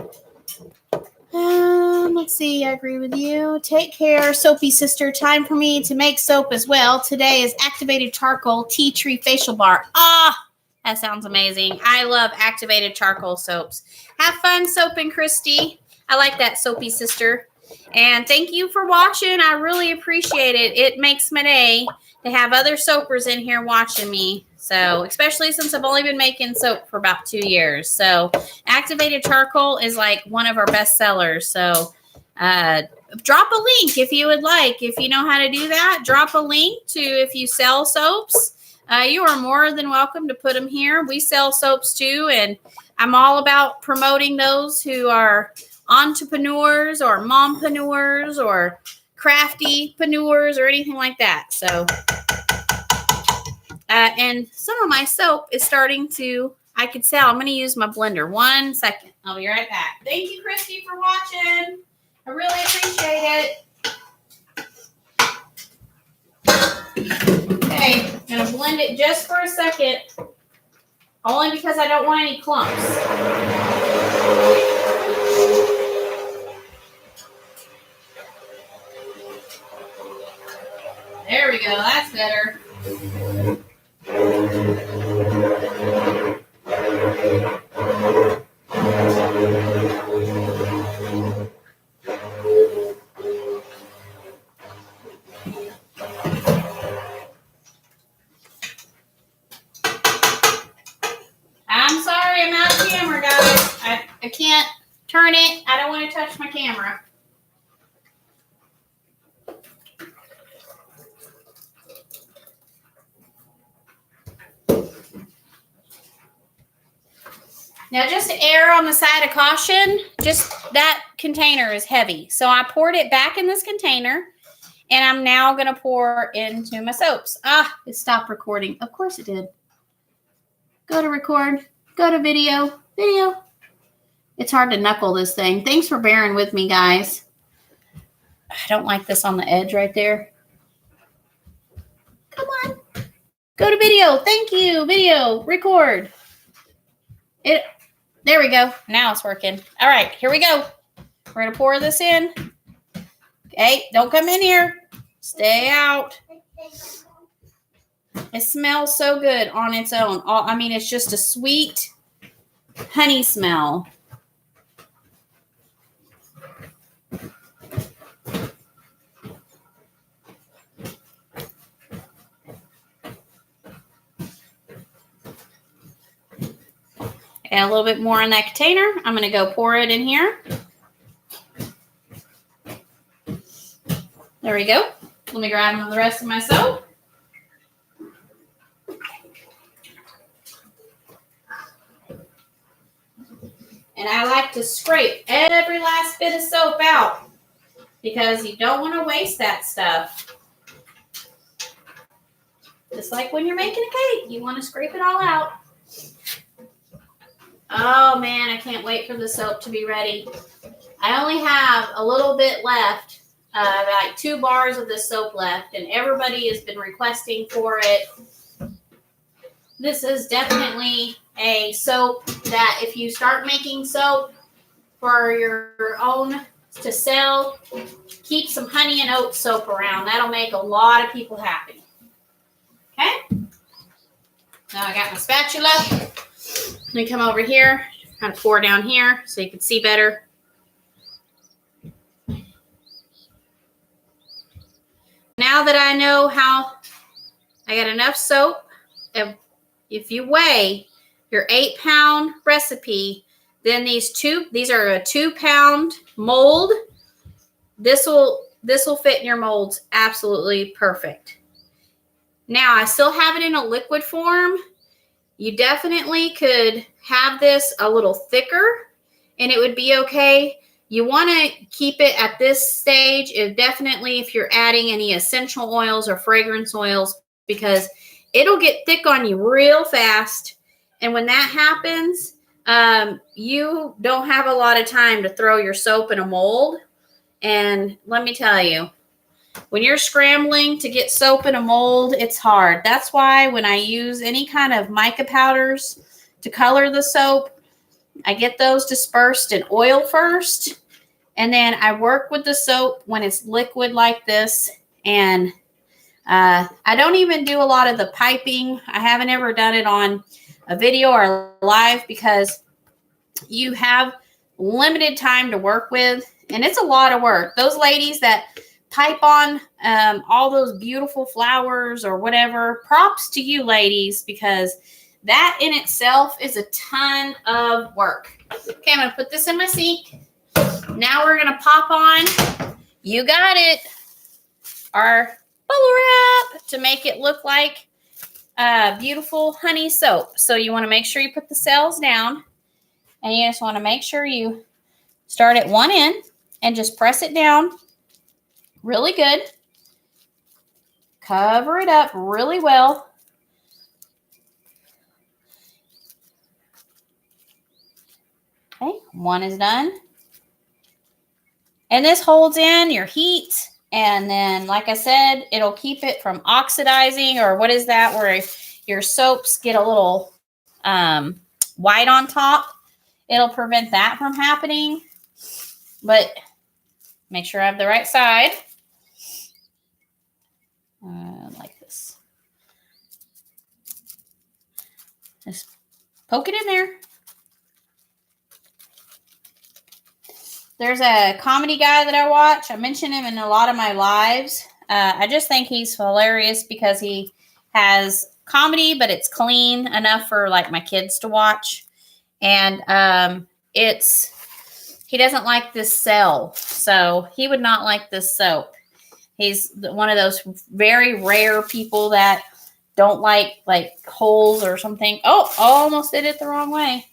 Let's see, I agree with you. Take care, Soapy Sister. Time for me to make soap as well. Today is activated charcoal tea tree facial bar. Ah, that sounds amazing. I love activated charcoal soaps. Have fun soaping, Christy. I like that, Soapy Sister. And thank you for watching. I really appreciate it. It makes my day to have other soapers in here watching me. So, especially since I've only been making soap for about 2 years. So, activated charcoal is like one of our best sellers. So, drop a link if you would like. If you know how to do that, drop a link to if you sell soaps. You are more than welcome to put them here. We sell soaps too, and I'm all about promoting those who are entrepreneurs or mompreneurs or craftypreneurs or anything like that. So, and some of my soap is starting to, I could sell. I'm going to use my blender. 1 second. I'll be right back. Thank you, Christy, for watching. I really appreciate it. Okay, I'm going to blend it just for a second. Only because I don't want any clumps. There we go. That's better. I'm sorry, I'm out of camera, guys. I can't turn it. I don't want to touch my camera. Now, just to err on the side of caution, just that container is heavy. So I poured it back in this container, and I'm now going to pour into my soaps. Ah, it stopped recording. Of course it did. Go to record. Go to video. Video. It's hard to knuckle this thing. Thanks for bearing with me, guys. I don't like this on the edge right there. Come on. Go to video. Thank you. Video. Record. There we go. Now it's working. All right, here we go. We're going to pour this in. Okay, don't come in here. Stay out. It smells so good on its own. I mean, it's just a sweet honey smell. Add a little bit more in that container. I'm going to go pour it in here. There we go. Let me grab the rest of my soap. And I like to scrape every last bit of soap out because you don't want to waste that stuff. Just like when you're making a cake, you want to scrape it all out. Oh man, I can't wait for the soap to be ready. I only have a little bit left, like 2 bars of this soap left, and everybody has been requesting for it. This is definitely a soap that if you start making soap for your own to sell, keep some honey and oat soap around. That'll make a lot of people happy. Okay? Now I got my spatula. Let me come over here, kind of pour down here so you can see better. Now that I know how I got enough soap, if you weigh your 8-pound recipe, then these are a 2-pound mold. This will fit in your molds absolutely perfect. Now I still have it in a liquid form. You definitely could have this a little thicker and it would be okay. You want to keep it at this stage, if you're adding any essential oils or fragrance oils, because it'll get thick on you real fast. And when that happens, you don't have a lot of time to throw your soap in a mold. And let me tell you, when you're scrambling to get soap in a mold, it's hard. That's why when I use any kind of mica powders to color the soap, I get those dispersed in oil first, and then I work with the soap when it's liquid like this. And I don't even do a lot of the piping. I haven't ever done it on a video or live because you have limited time to work with, and it's a lot of work. Those ladies that pipe on all those beautiful flowers or whatever, props to you ladies, because that in itself is a ton of work. Okay, I'm going to put this in my sink. Now we're going to pop on, you got it, our bubble wrap to make it look like beautiful honey soap. So you want to make sure you put the cells down, and you just want to make sure you start at one end and just press it down really good. Cover it up really well. Okay, one is done. And this holds in your heat. And then, like I said, it'll keep it from oxidizing, or what is that, where your soaps get a little white on top. It'll prevent that from happening. But make sure I have the right side. Like this. Just poke it in there. There's a comedy guy that I watch. I mention him in a lot of my lives. I just think he's hilarious because he has comedy, but it's clean enough for like my kids to watch. And he doesn't like this cell, so he would not like this soap. He's one of those very rare people that don't like holes or something. Oh, almost did it the wrong way.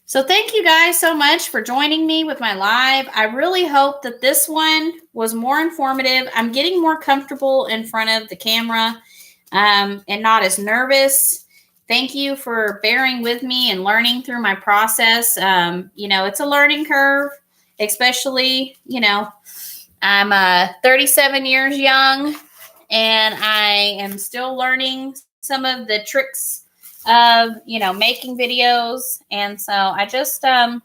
So thank you guys so much for joining me with my live. I really hope that this one was more informative. I'm getting more comfortable in front of the camera and not as nervous. Thank you for bearing with me and learning through my process. It's a learning curve, especially, I'm 37 years young, and I am still learning some of the tricks of, making videos. And so I just, I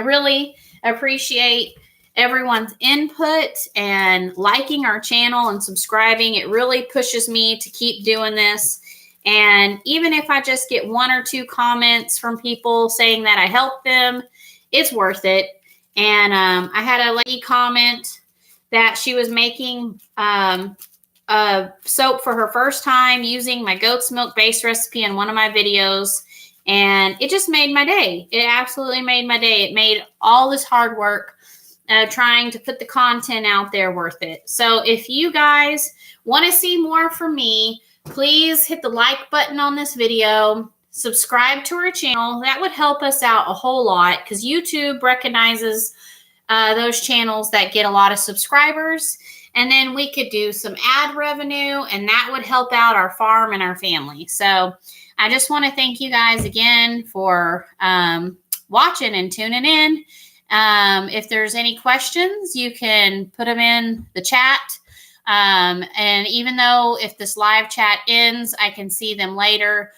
really appreciate everyone's input and liking our channel and subscribing. It really pushes me to keep doing this. And even if I just get 1 or 2 comments from people saying that I helped them, it's worth it. And I had a lady comment that she was making a soap for her first time using my goat's milk base recipe in one of my videos. And it just made my day. It absolutely made my day. It made all this hard work trying to put the content out there worth it. So if you guys want to see more from me, please hit the like button on this video. subscribe to our channel. That would help us out a whole lot because YouTube recognizes those channels that get a lot of subscribers. And then we could do some ad revenue, and that would help out our farm and our family. So I just want to thank you guys again for watching and tuning in. If there's any questions, you can put them in the chat. And even though if this live chat ends, I can see them later.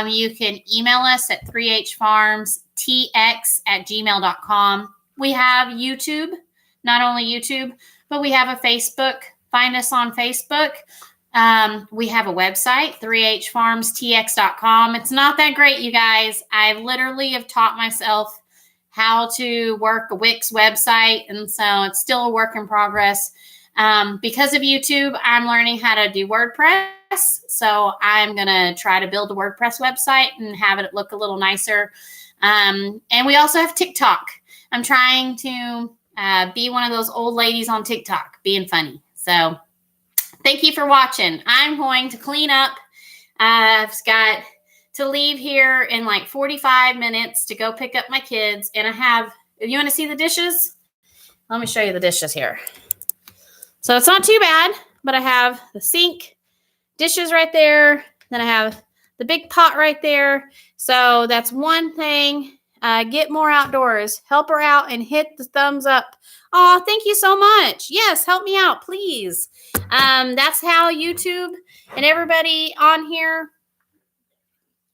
You can email us at 3hfarmstx@gmail.com. We have YouTube, not only YouTube, but we have a Facebook. Find us on Facebook. We have a website, 3hfarmstx.com. It's not that great, you guys. I literally have taught myself how to work a Wix website, and so it's still a work in progress. Because of YouTube, I'm learning how to do WordPress. So I'm going to try to build a WordPress website and have it look a little nicer. And we also have TikTok. I'm trying to be one of those old ladies on TikTok, being funny. So thank you for watching. I'm going to clean up. I've got to leave here in like 45 minutes to go pick up my kids. And I have, you want to see the dishes? Let me show you the dishes here. So it's not too bad, but I have the sink, dishes right there. Then I have the big pot right there. So that's one thing. Get more outdoors. Help her out and hit the thumbs up. Oh, thank you so much. Yes, help me out, please. That's how YouTube and everybody on here,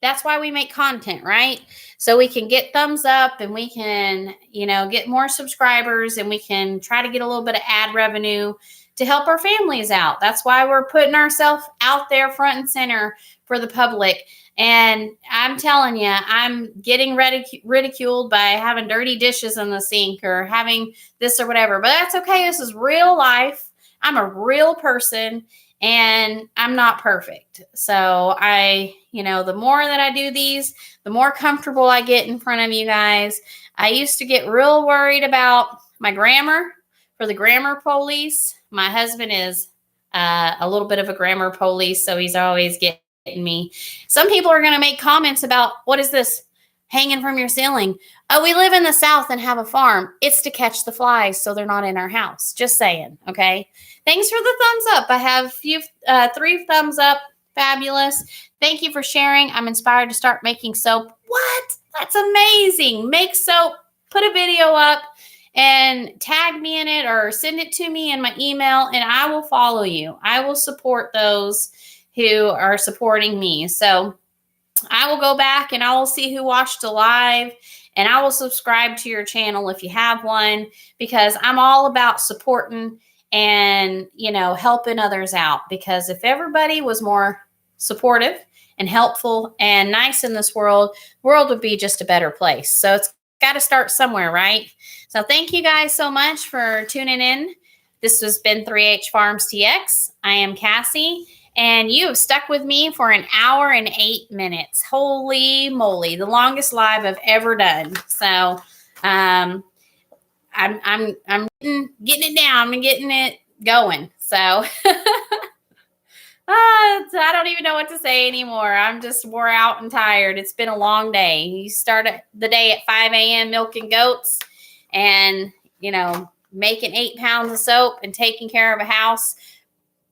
that's why we make content, right? So we can get thumbs up and we can, get more subscribers and we can try to get a little bit of ad revenue to help our families out. That's why we're putting ourselves out there front and center for the public. And I'm telling you, I'm getting ridiculed by having dirty dishes in the sink or having this or whatever. But that's okay. This is real life. I'm a real person and I'm not perfect. So the more that I do these, the more comfortable I get in front of you guys. I used to get real worried about my grammar for the grammar police. My husband is a little bit of a grammar police, so he's always getting me. Some people are going to make comments about, what is this hanging from your ceiling? Oh, we live in the South and have a farm. It's to catch the flies so they're not in our house. Just saying, okay? Thanks for the thumbs up. I have 3 thumbs up. Fabulous. Thank you for sharing. I'm inspired to start making soap. What? That's amazing. Make soap. Put a video up and tag me in it or send it to me in my email, and I will follow you. I will support those who are supporting me. So I will go back and I will see who watched the live, and I will subscribe to your channel if you have one, because I'm all about supporting and, helping others out. Because if everybody was more supportive and helpful and nice in this world, the world would be just a better place. So it's got to start somewhere, right? So thank you guys so much for tuning in. This has been 3H Farms TX. I am Cassie, and you have stuck with me for an hour and 8 minutes. Holy moly, the longest live I've ever done. So I'm getting it down. I'm getting it going. So I don't even know what to say anymore. I'm just wore out and tired. It's been a long day. You start the day at 5 a.m. milking goats and, making 8 pounds of soap and taking care of a house.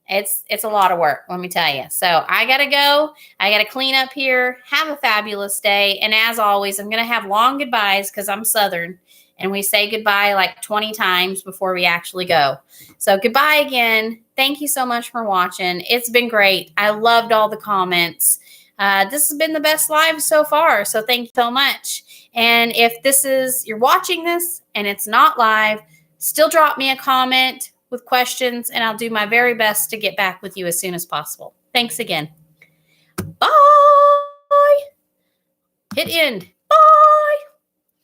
It's a lot of work, let me tell you. So I got to go. I got to clean up here. Have a fabulous day. And as always, I'm going to have long goodbyes because I'm Southern. And we say goodbye like 20 times before we actually go. So goodbye again. Thank you so much for watching. It's been great. I loved all the comments. This has been the best live so far. So thank you so much. And if you're watching this and it's not live, still drop me a comment with questions and I'll do my very best to get back with you as soon as possible. Thanks again. Bye. Hit end.